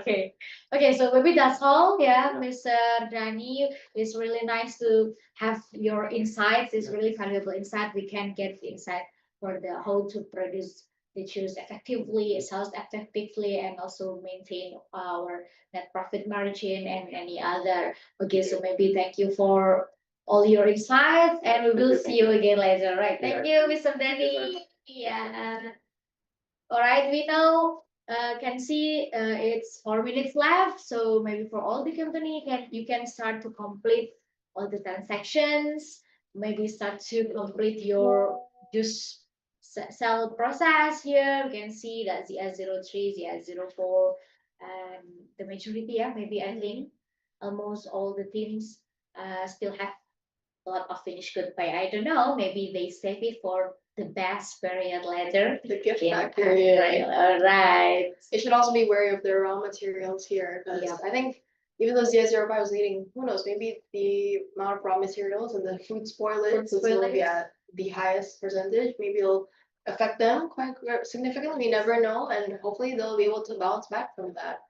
Okay. Okay, so maybe that's all. Yeah, Mr. Dani, it's really nice to have your insights. It's really valuable insight. We can get the insight for the how to produce the juice effectively, sales effectively, and also maintain our net profit margin and any other. Okay, so maybe thank you for all your insights, and we will see you again later. Right? Thank you, Mr. Dani. Yeah. All right, we now can see it's 4 minutes left. So maybe for all the company, you can start to complete all the transactions. Maybe start to complete your juice sell process here. We can see that the S03, the S04, and the majority, yeah, maybe I think almost all the teams still have a lot of finished good pay. I don't know. Maybe they save it for the best period later. The gift Yeah, back period. right. All right. It should also be wary of their raw materials here, because Yeah. I think even though ZS05 was leading, who knows, maybe the amount of raw materials and the food spoilage Food will be spoilage. at the highest percentage. Maybe it'll affect them quite significantly. We never know, and hopefully they'll be able to bounce back from that.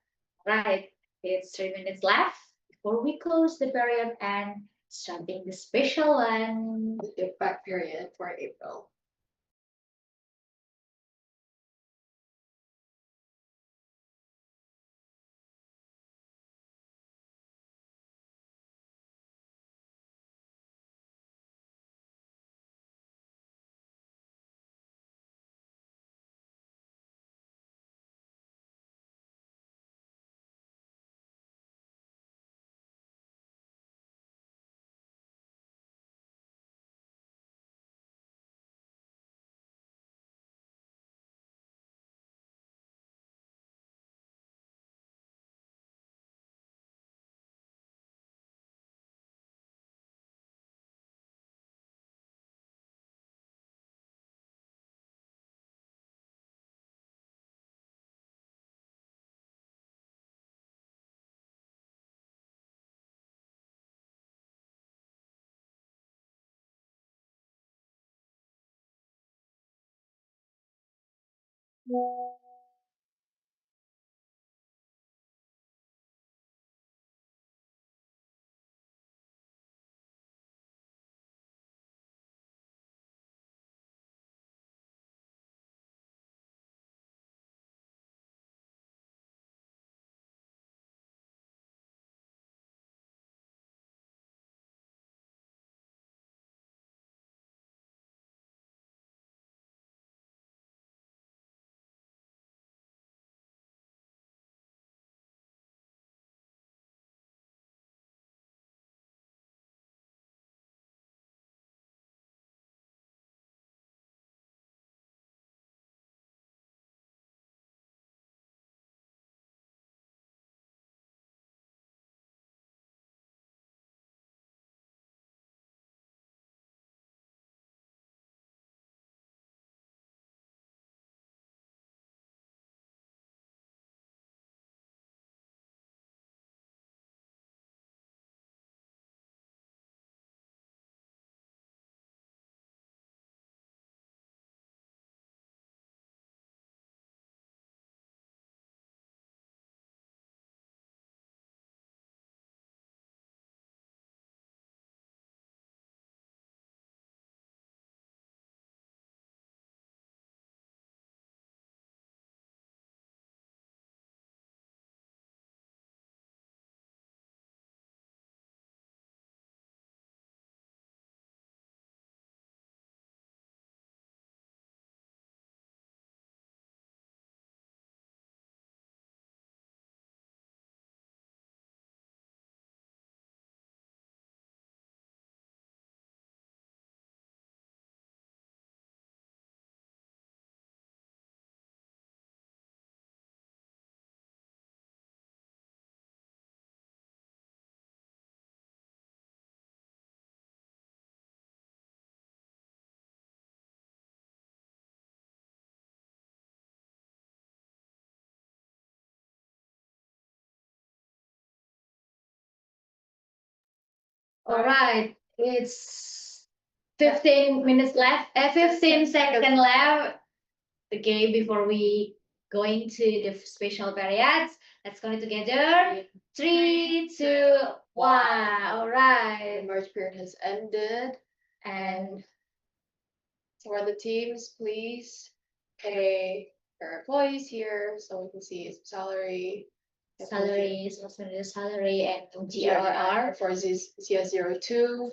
Right. It's 3 minutes left before we close the period and starting the special one. The gift back period for April. All right, it's 15 minutes left, 15 seconds left. Okay, before we go into the special periods, let's go together. 3, 2, 1. All The right. merge period has ended. And For the teams, please pay your employees here so we can see his salary. salaries, also the salary and GRR GRR. for CS02.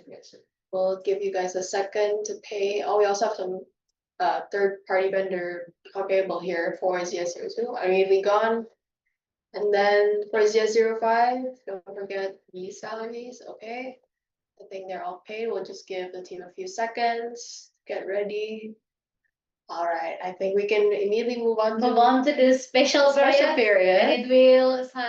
We'll give you guys a second to pay. Oh, we also have some third-party vendor payable here for CS02. Immediately gone. And then for CS05, don't forget these salaries, okay? I think they're all paid. We'll just give the team a few seconds to get ready. All right, I think we can immediately move on Move on to the special special period. And period. it will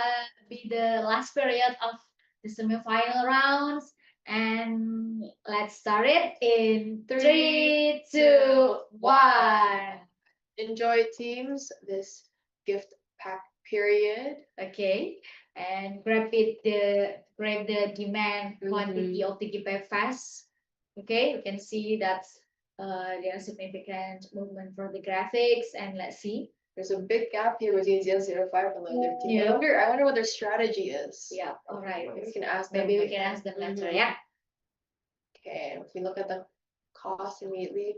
be the last period of the semi-final rounds. And let's start it in 3, 2, 1. Enjoy teams this gift pack period. Okay, and grab the demand quantity of the gift pack fast. Okay, you can see that there are significant movement for the graphics, and let's see. There's a big gap here between CS05 and the other team. Yeah. I wonder what their strategy is. Yeah, all right. Maybe we can ask them. Maybe we can ask them later. Mhm. Yeah. Okay, if we look at the cost immediately.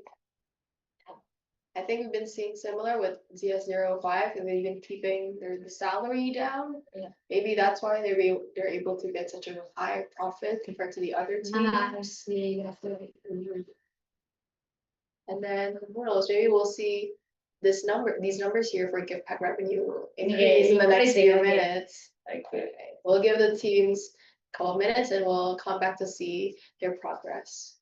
I think we've been seeing similar with CS05, and they've been keeping the salary down. Yeah. Maybe that's why they're able to get such a high profit compared to the other I teams. see. You have to. Mhm. And then who knows, maybe we'll see these numbers here for gift pack revenue increase in the next increasing few again. minutes. Okay, we'll give the teams a couple minutes and we'll come back to see their progress.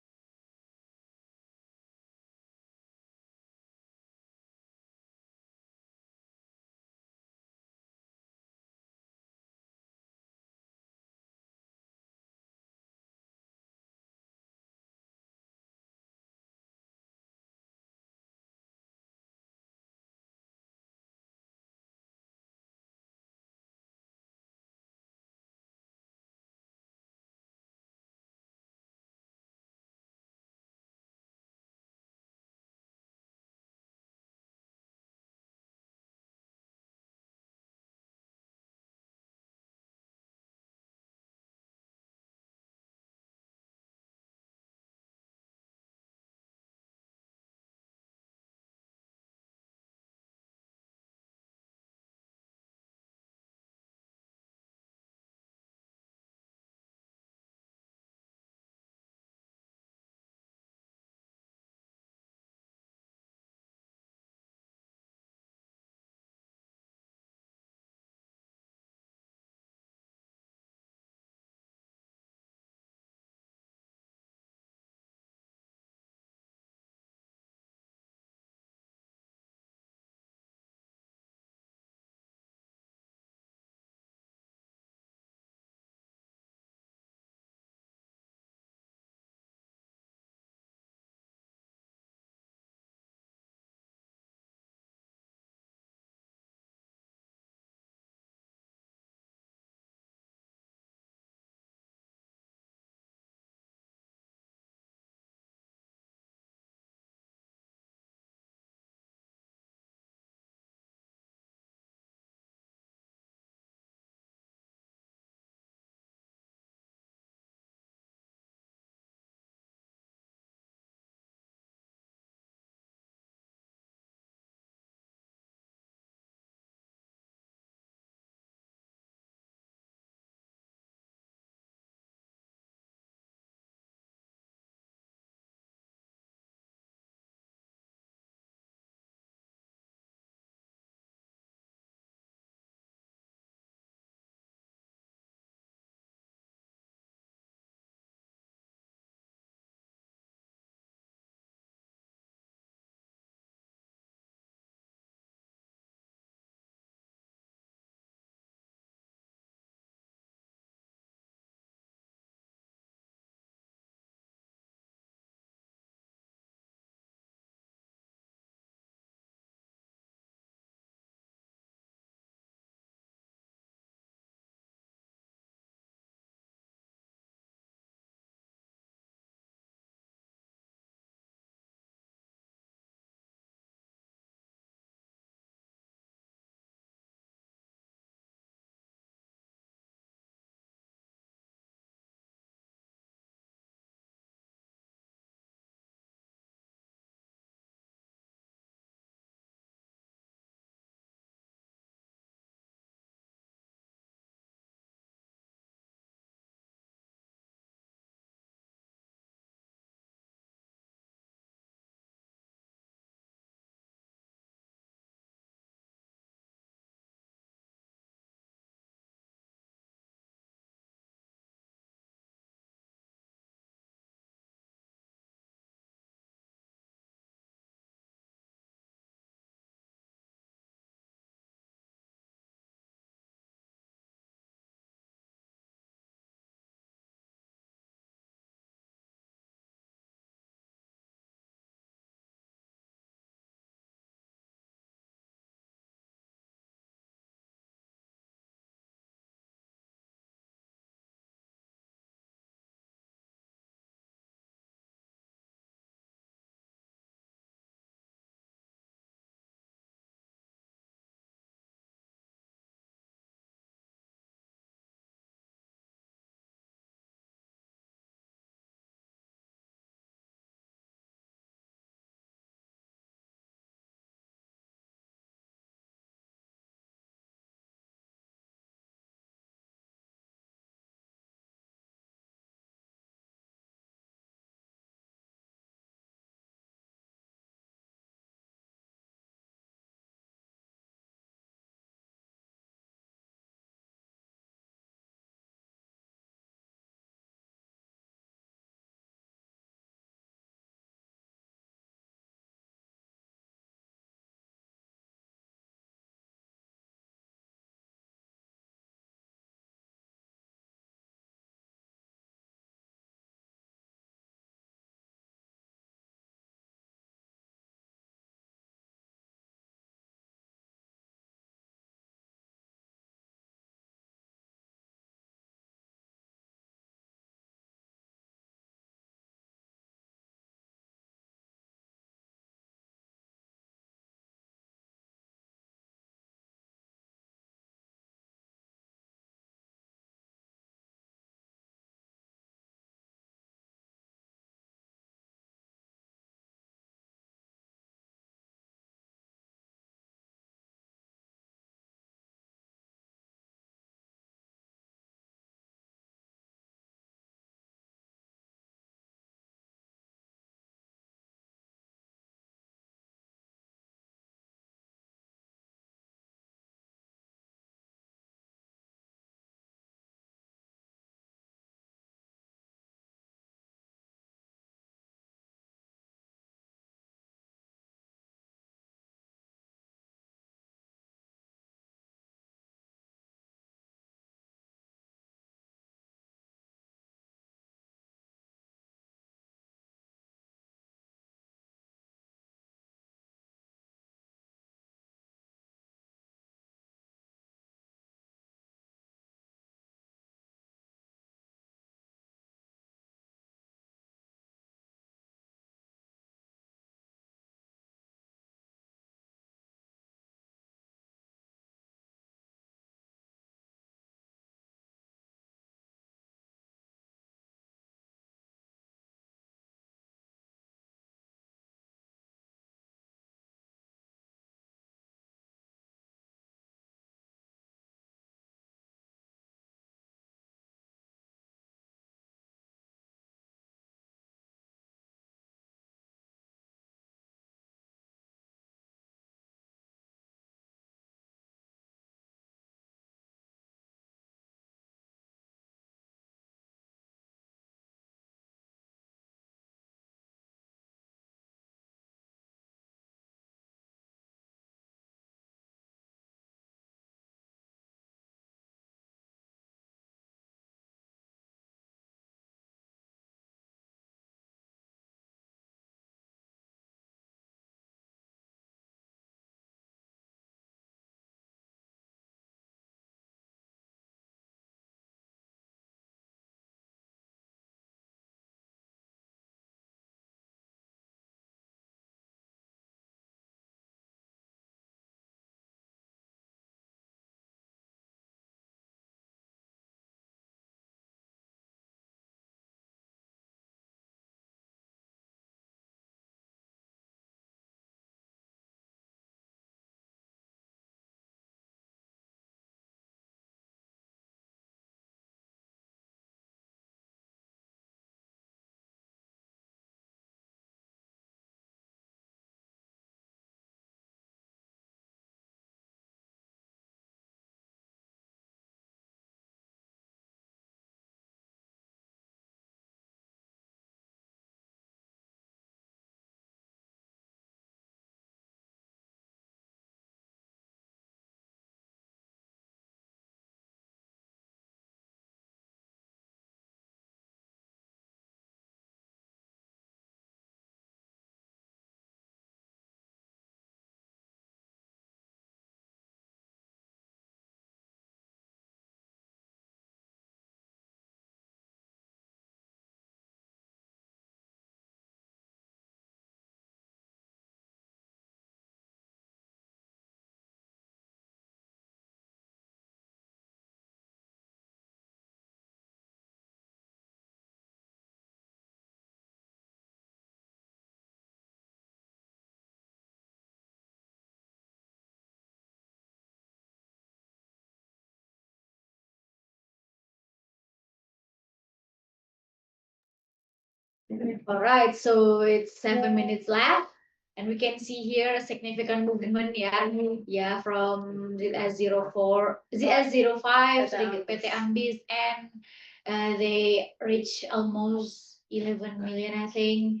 All right, so it's 7 minutes left. And we can see here a significant movement, yeah, from ZS04, ZS05, PT PT Ambis, and they reach almost 11 million, I think.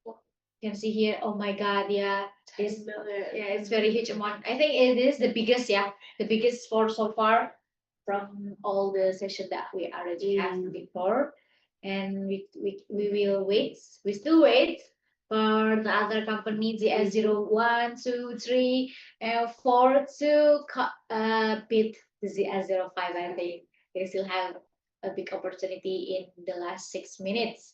You can see here, oh my God, yeah, 10 million. yeah, it's very huge amount. I think it is the biggest, yeah, the biggest for so far from all the session that we already have before. And we will wait. We still wait for the other company, the S01, 2, 3, and 4 to beat the ZS05. I think they still have a big opportunity in the last 6 minutes.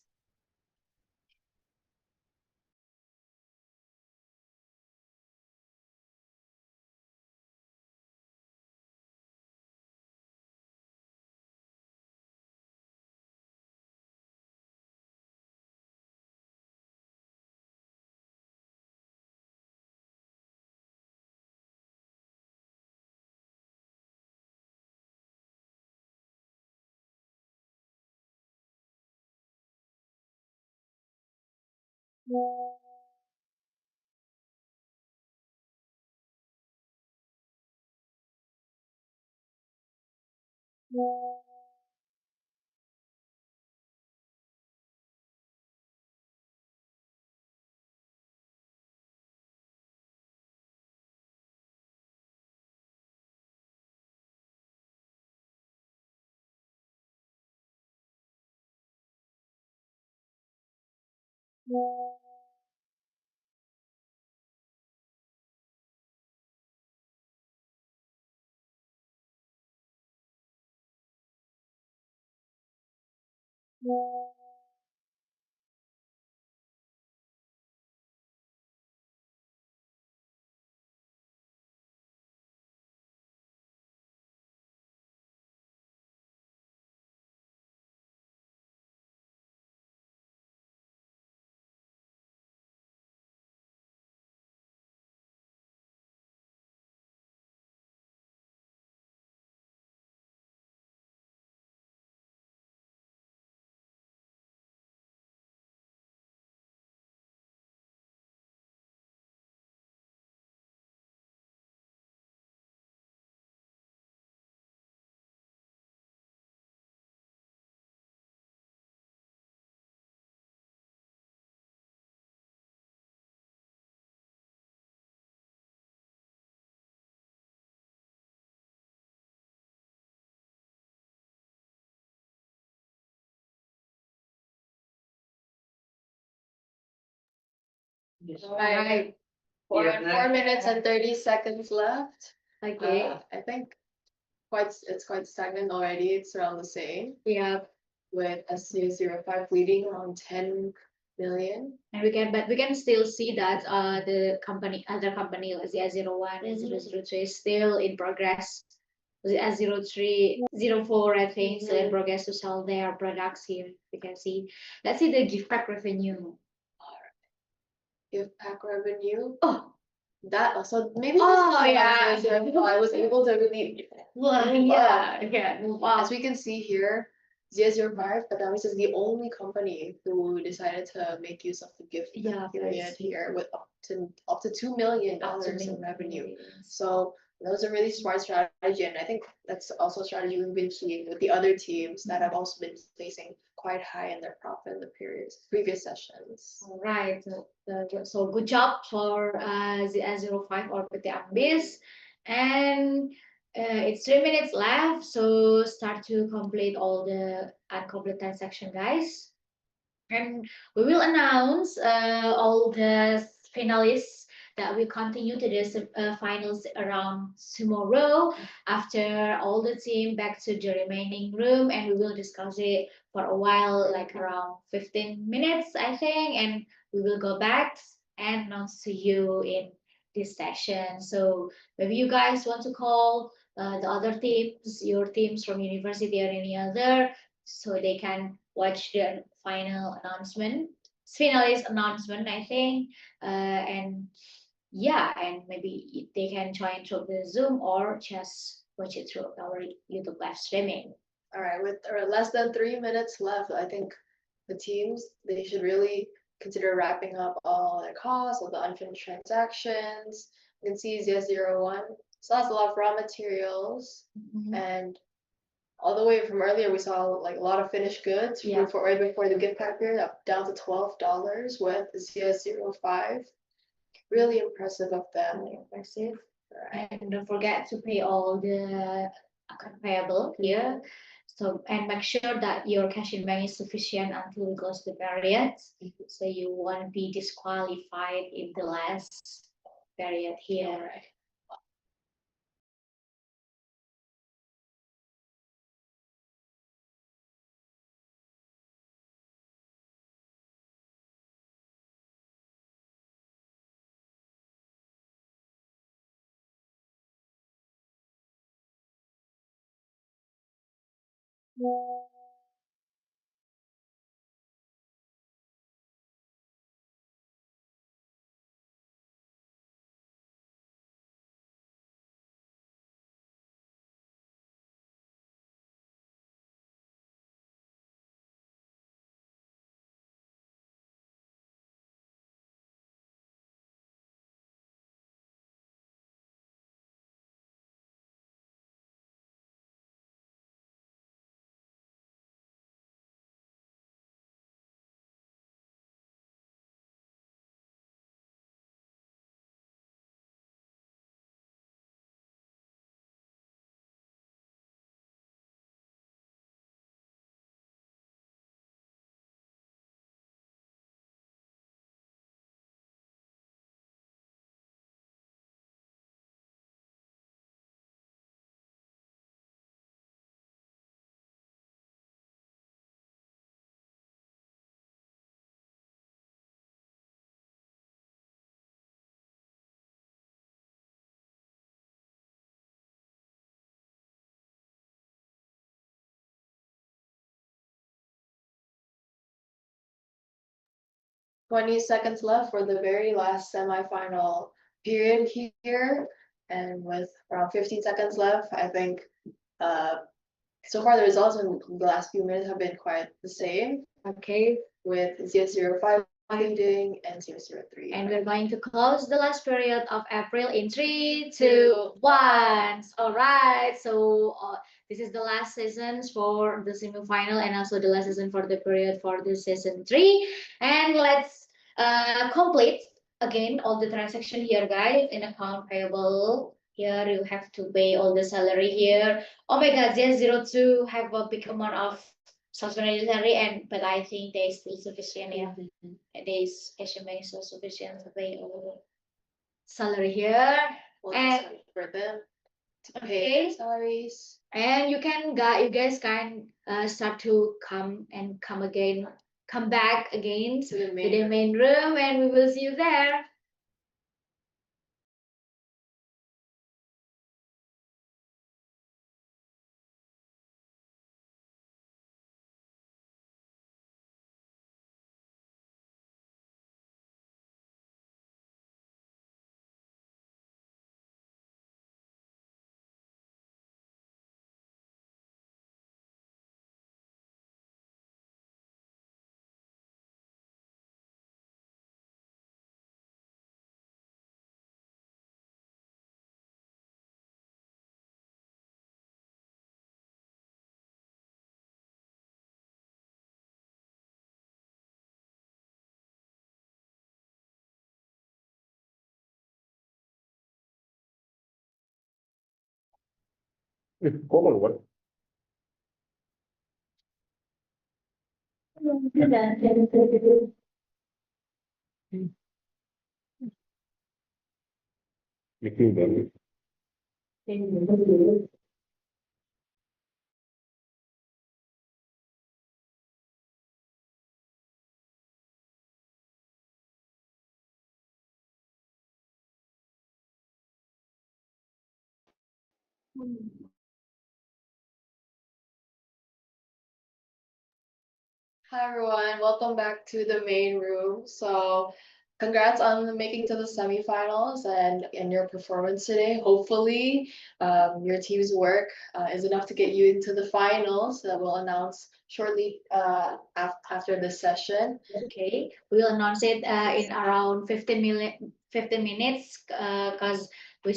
Right. 4 minutes and 30 seconds left. Okay. I think it's quite stagnant already. It's around the same Yeah. with S005 leading around 10 million. And we can still see that the other company like the S01 and 003 is still in progress. The S03, 04, I think, still in progress to sell their products here. You can see. Let's see the gift pack revenue. Gift pack revenue. Oh, That also maybe Oh, this is yeah. why I was able to really well, yeah, yeah. Wow. as we can see here, Z05, but that is the only company who decided to make use of the gift Yeah, period I see. here with up to $2 million Up to in revenue. millions. So that was a really smart strategy, and I think that's also a strategy we've been seeing with the other teams that have also been placing quite high in their profit in the previous sessions. All right. So good job for the S05 or PT Ambis. And it's 3 minutes left. So start to complete all the uncompleted transaction, guys. And we will announce all the finalists that will continue to the finals around tomorrow after all the team back to the remaining room, and we will discuss it for a while, like around 15 minutes, I think, and we will go back and announce to you in this session. So maybe you guys want to call the other teams, your teams from university or any other, so they can watch the finalist announcement, I think. And yeah, and maybe they can join through the Zoom or just watch it through our YouTube live streaming. All right, with less than 3 minutes left, I think the teams, they should really consider wrapping up all their costs, all the unfinished transactions. You can see Z01 still has a lot of raw materials, and all the way from earlier, we saw like a lot of finished goods Yeah. right before the gift pack period, up down to $12 with the CS05. Really impressive of them. Very impressive. Right. And don't forget to pay all the account payable here. So, and make sure that your cash in bank is sufficient until it goes to period. So you won't be disqualified in the last period here. Alright. Twenty seconds left for the very last semifinal period here, and with around 15 seconds left, I think so far the results in the last few minutes have been quite the same. Okay. With Z05 leading and Z03. And we're going to close the last period of April in 3, 2, 1. All right. So this is the last seasons for the semi-final and also the last season for the period for the season 3. And let's complete again all the transaction here, guys. In account payable, here you have to pay all the salary here. Omega Z02 have a big amount of salary, and but I think they still sufficient. Yeah, this HMA is so sufficient to pay all the salary here. We'll And- decide for them to pay Okay. their salaries. And you guys can start to come back again To the to main. the main room, and we will see you there. Common one. Making them. Hi everyone, welcome back to the main room. So congrats on making to the semifinals and your performance today. Hopefully, your team's work is enough to get you into the finals that we'll announce shortly after this session. Okay, we'll announce it in around 15 minutes because we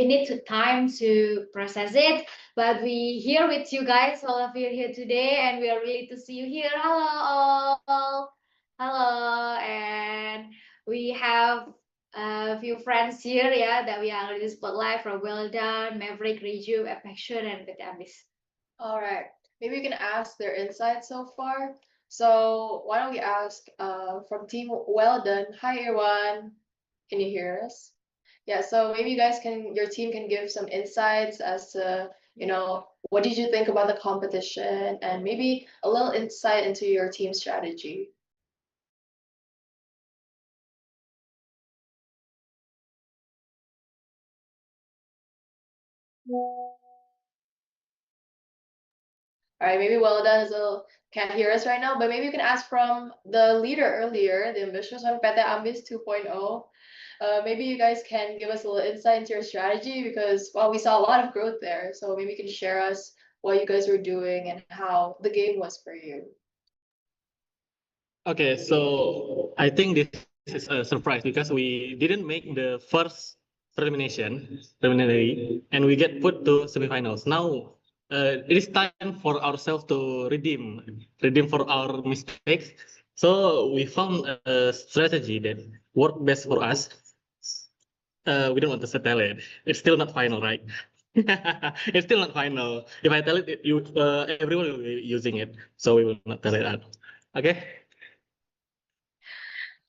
need time to process it. But we here with you guys, all of you here today, and we are really to see you here. Hello all. Hello, and we have a few friends here, yeah, that we are already spotlight from Well Done, Maverick, Reju, Affection, and with Ambis. All right, maybe we can ask their insights so far. So why don't we ask from team Well Done. Hi everyone, can you hear us? Yeah, so maybe your team can give some insights as to, what did you think about the competition and maybe a little insight into your team strategy. All right, maybe Well Done can't hear us right now, but maybe you can ask from the leader earlier, the ambitious one, PT Ambis 2.0. Maybe you guys can give us a little insight into your strategy because, well, we saw a lot of growth there. So maybe you can share us what you guys were doing and how the game was for you. Okay, so I think this is a surprise because we didn't make the first preliminary, and we get put to semifinals. Now, it is time for ourselves to redeem for our mistakes. So we found a strategy that worked best for us. We don't want to tell it. It's still not final, right? It's still not final. If I tell it, everyone will be using it. So we will not tell it out. Okay.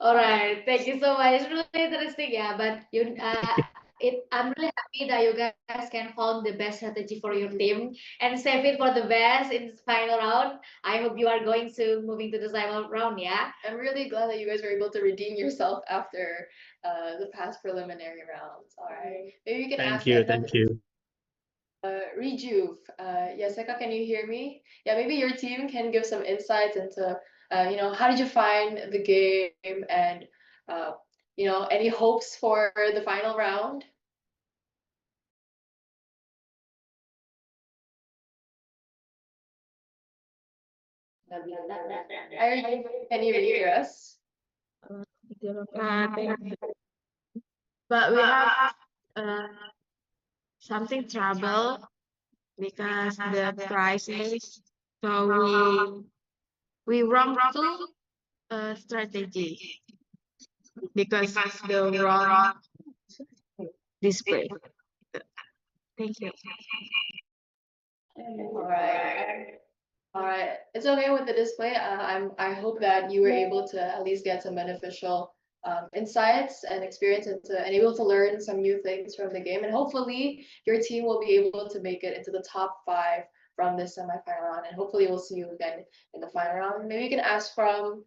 All right, thank you so much. It's really interesting, yeah. But I'm really happy that you guys can find the best strategy for your team and save it for the best in the final round. I hope you are going to moving to the final round, yeah. I'm really glad that you guys were able to redeem yourself after the past preliminary rounds. All right, maybe you can ask. Thank you. Rejuve, Jessica, can you hear me? Yeah, maybe your team can give some insights into, how did you find the game and, any hopes for the final round? Can you hear us? But we have something trouble because the prices. So we wrong to strategy because the wrong display. Thank you. All right. It's okay with the display. I hope that you were able to at least get some beneficial insights and experience and able to learn some new things from the game. And hopefully your team will be able to make it into the top 5 from this semifinal round. And hopefully we'll see you again in the final round. Maybe you can ask from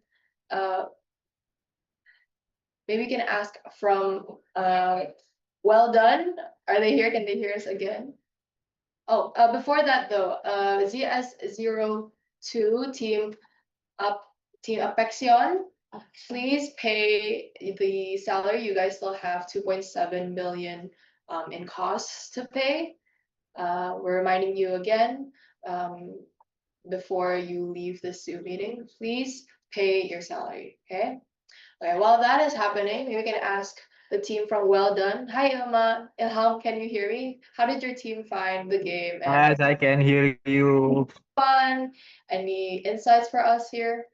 Well Done. Are they here? Can they hear us again? Oh, before that though, ZS02 team Apexion, please pay the salary. You guys still have 2.7 million in costs to pay. We're reminding you again, before you leave this Zoom meeting, please pay your salary, okay? Okay, while that is happening, maybe we can ask the team from Well Done. Hi, Ilham, can you hear me? How did your team find the game? Yes, I can hear you. Fun. Any insights for us here?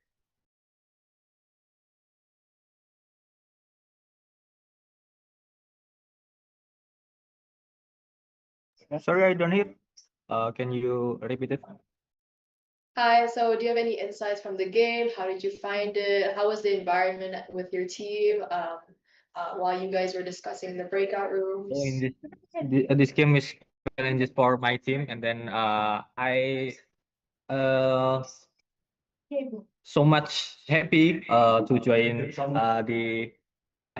Sorry, I don't hear. Can you repeat it? Hi, so do you have any insights from the game? How did you find it? How was the environment with your team while you guys were discussing the breakout rooms? So in this game is challenges for my team, and then I so much happy to join the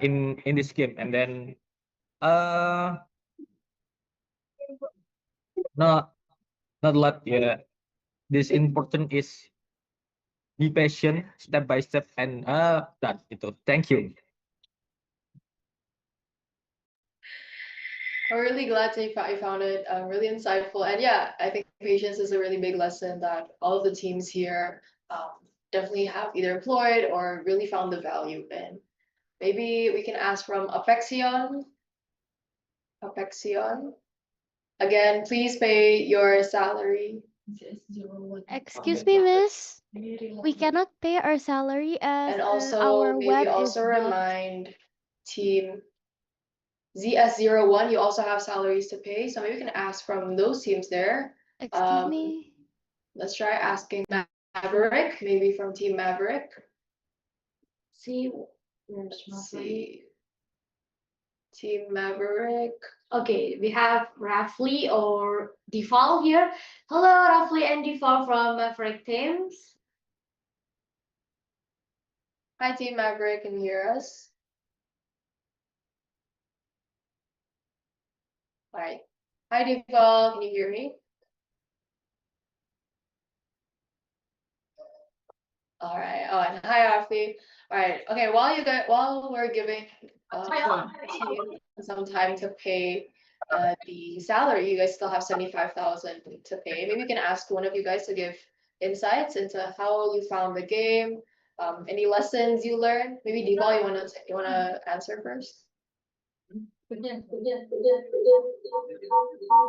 in this game, and then not a lot, yeah. This important is be patient, step by step, and that itu. Thank you. We're really glad to you found it really insightful. And yeah, I think patience is a really big lesson that all of the teams here definitely have either employed or really found the value in. Maybe we can ask from Apexion. Apexion. Again, please pay your salary. Excuse me, miss. We cannot pay our salary as And also our maybe web is also blocked. remind team ZS01, you also have salaries to pay. So maybe we can ask from those teams there. Excuse me. Let's try asking Maverick, maybe from Team Maverick. See, Let's see. Team Maverick. okay, we have Rafli or Default here. Hello, Rafli and Default from Maverick Teams. Hi, Team Maverick, can you hear us? All right. Hi, Default, can you hear me? All right. Oh, and hi, Rafli. All right. Okay. While we're giving team some time to pay the salary, you guys still have 75,000 to pay. Maybe we can ask one of you guys to give insights into how you found the game, any lessons you learned. Maybe Deval, you wanna answer first?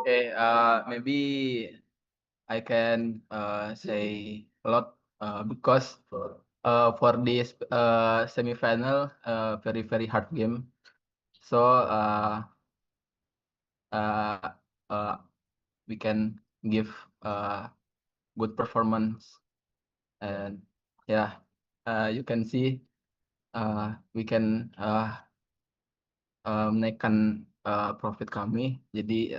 Okay, maybe I can say a lot because for this semi-final, very hard game. So we can give good performance, and yeah, you can see we can menaikkan profit kami. Jadi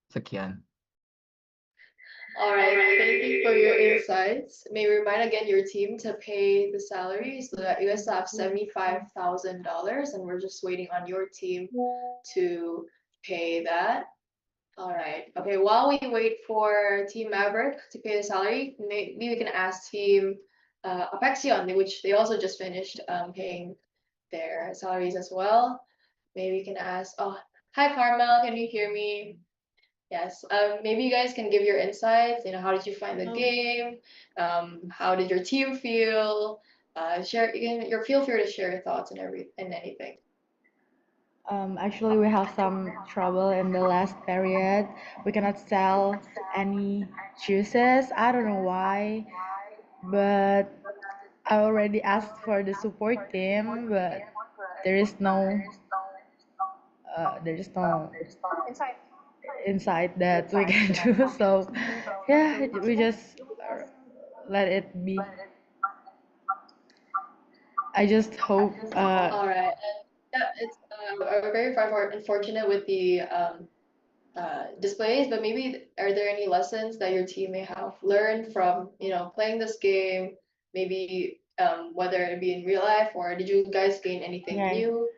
sekian. All right, thank you for your insights. May we remind again your team to pay the salary so that you guys still have $75,000 and we're just waiting on your team to pay that. All right, okay, while we wait for Team Maverick to pay the salary, maybe we can ask Team Apexion, which they also just finished paying their salaries as well. Maybe we can ask, oh, hi Carmel, can you hear me? Yes, maybe you guys can give your insights, how did you find the game? How did your team feel? Feel free to share your thoughts and anything. Actually, we have some trouble in the last period. We cannot sell any juices. I don't know why, but I already asked for the support team, but there is no insight that we can do. So yeah, we just let it be. I just hope. All right, yeah, it's very unfortunate with the displays, but maybe are there any lessons that your team may have learned from playing this game? Maybe whether it be in real life or did you guys gain anything Yeah. new?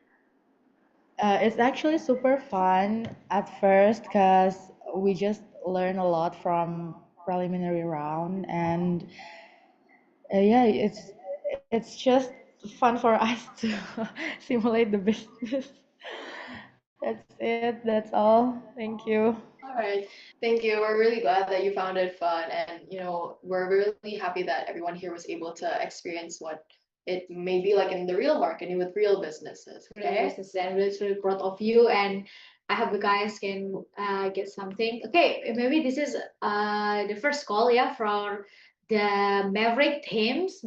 It's actually super fun at first because we just learn a lot from preliminary round, and yeah, it's just fun for us to simulate the business. That's it. That's all. Thank you. All right, thank you. We're really glad that you found it fun, and we're really happy that everyone here was able to experience what it may be like in the real market and with real businesses. Okay. And we're really proud of you, and I hope you guys can get something. Okay, maybe this is the first call, yeah, for the Maverick teams.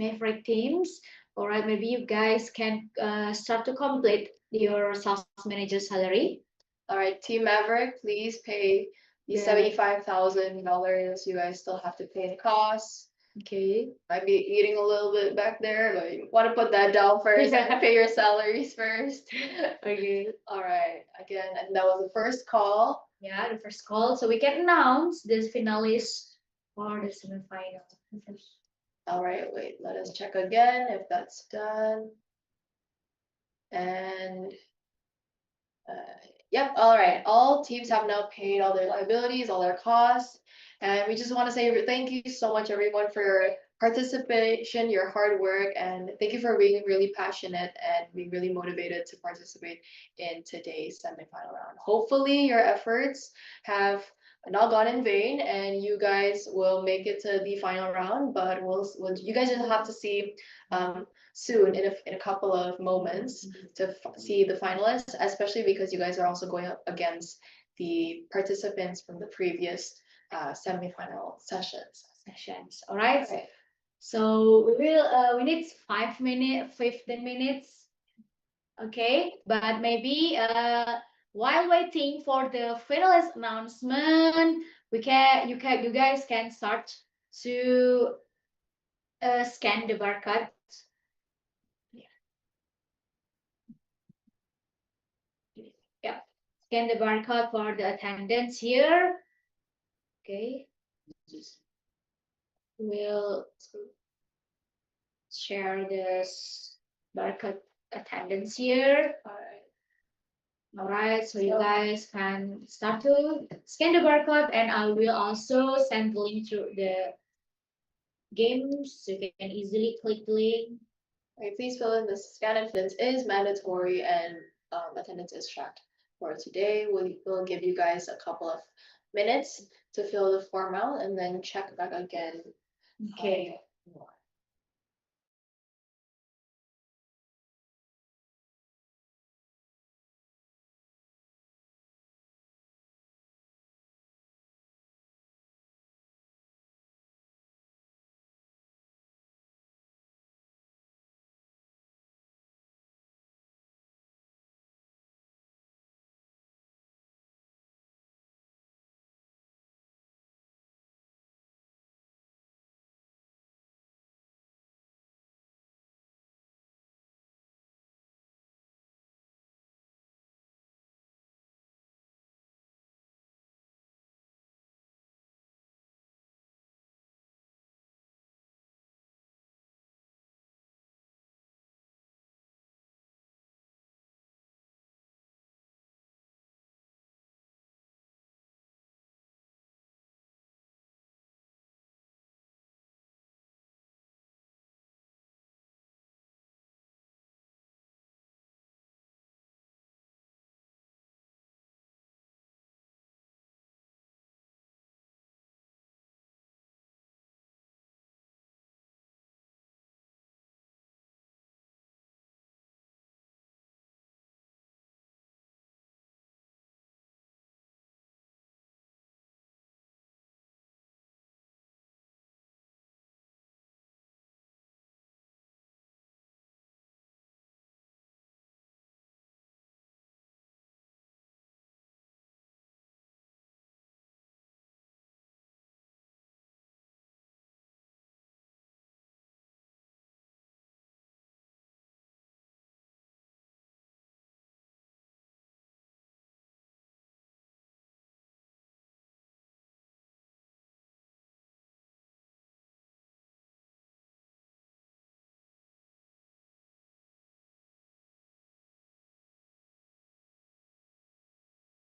All right, maybe you guys can start to complete your sales manager salary. All right, Team Maverick, please pay the Yeah. $75,000 you guys still have to pay the costs. Okay. Might be eating a little bit back there, but you want to put that down first and pay your salaries first. Okay. All right, again, and that was the first call. Yeah, the first call. So we can announce the finalists for the semifinal. All right, wait, let us check again if that's done. And yep, all right, all teams have now paid all their liabilities, all their costs. And we just want to say thank you so much, everyone, for participation, your hard work, and thank you for being really passionate and being really motivated to participate in today's semifinal round. Hopefully your efforts have not gone in vain and you guys will make it to the final round, but you guys will have to see soon in a couple of moments to see the finalists, especially because you guys are also going up against the participants from the previous semifinal sessions. All right. So we need 15 minutes. Okay, but maybe while waiting for the finalist announcement, you guys can start to scan the barcode. Yeah, scan the barcode for the attendance here. Okay, we'll share this barcode attendance here. All right, so you guys can start to scan the barcode, and I will also send the link to the games so you can easily click the link. Right, please fill in the scan attendance is mandatory and attendance is tracked for today. We'll give you guys a couple of minutes to fill the form out and then check back again. Okay.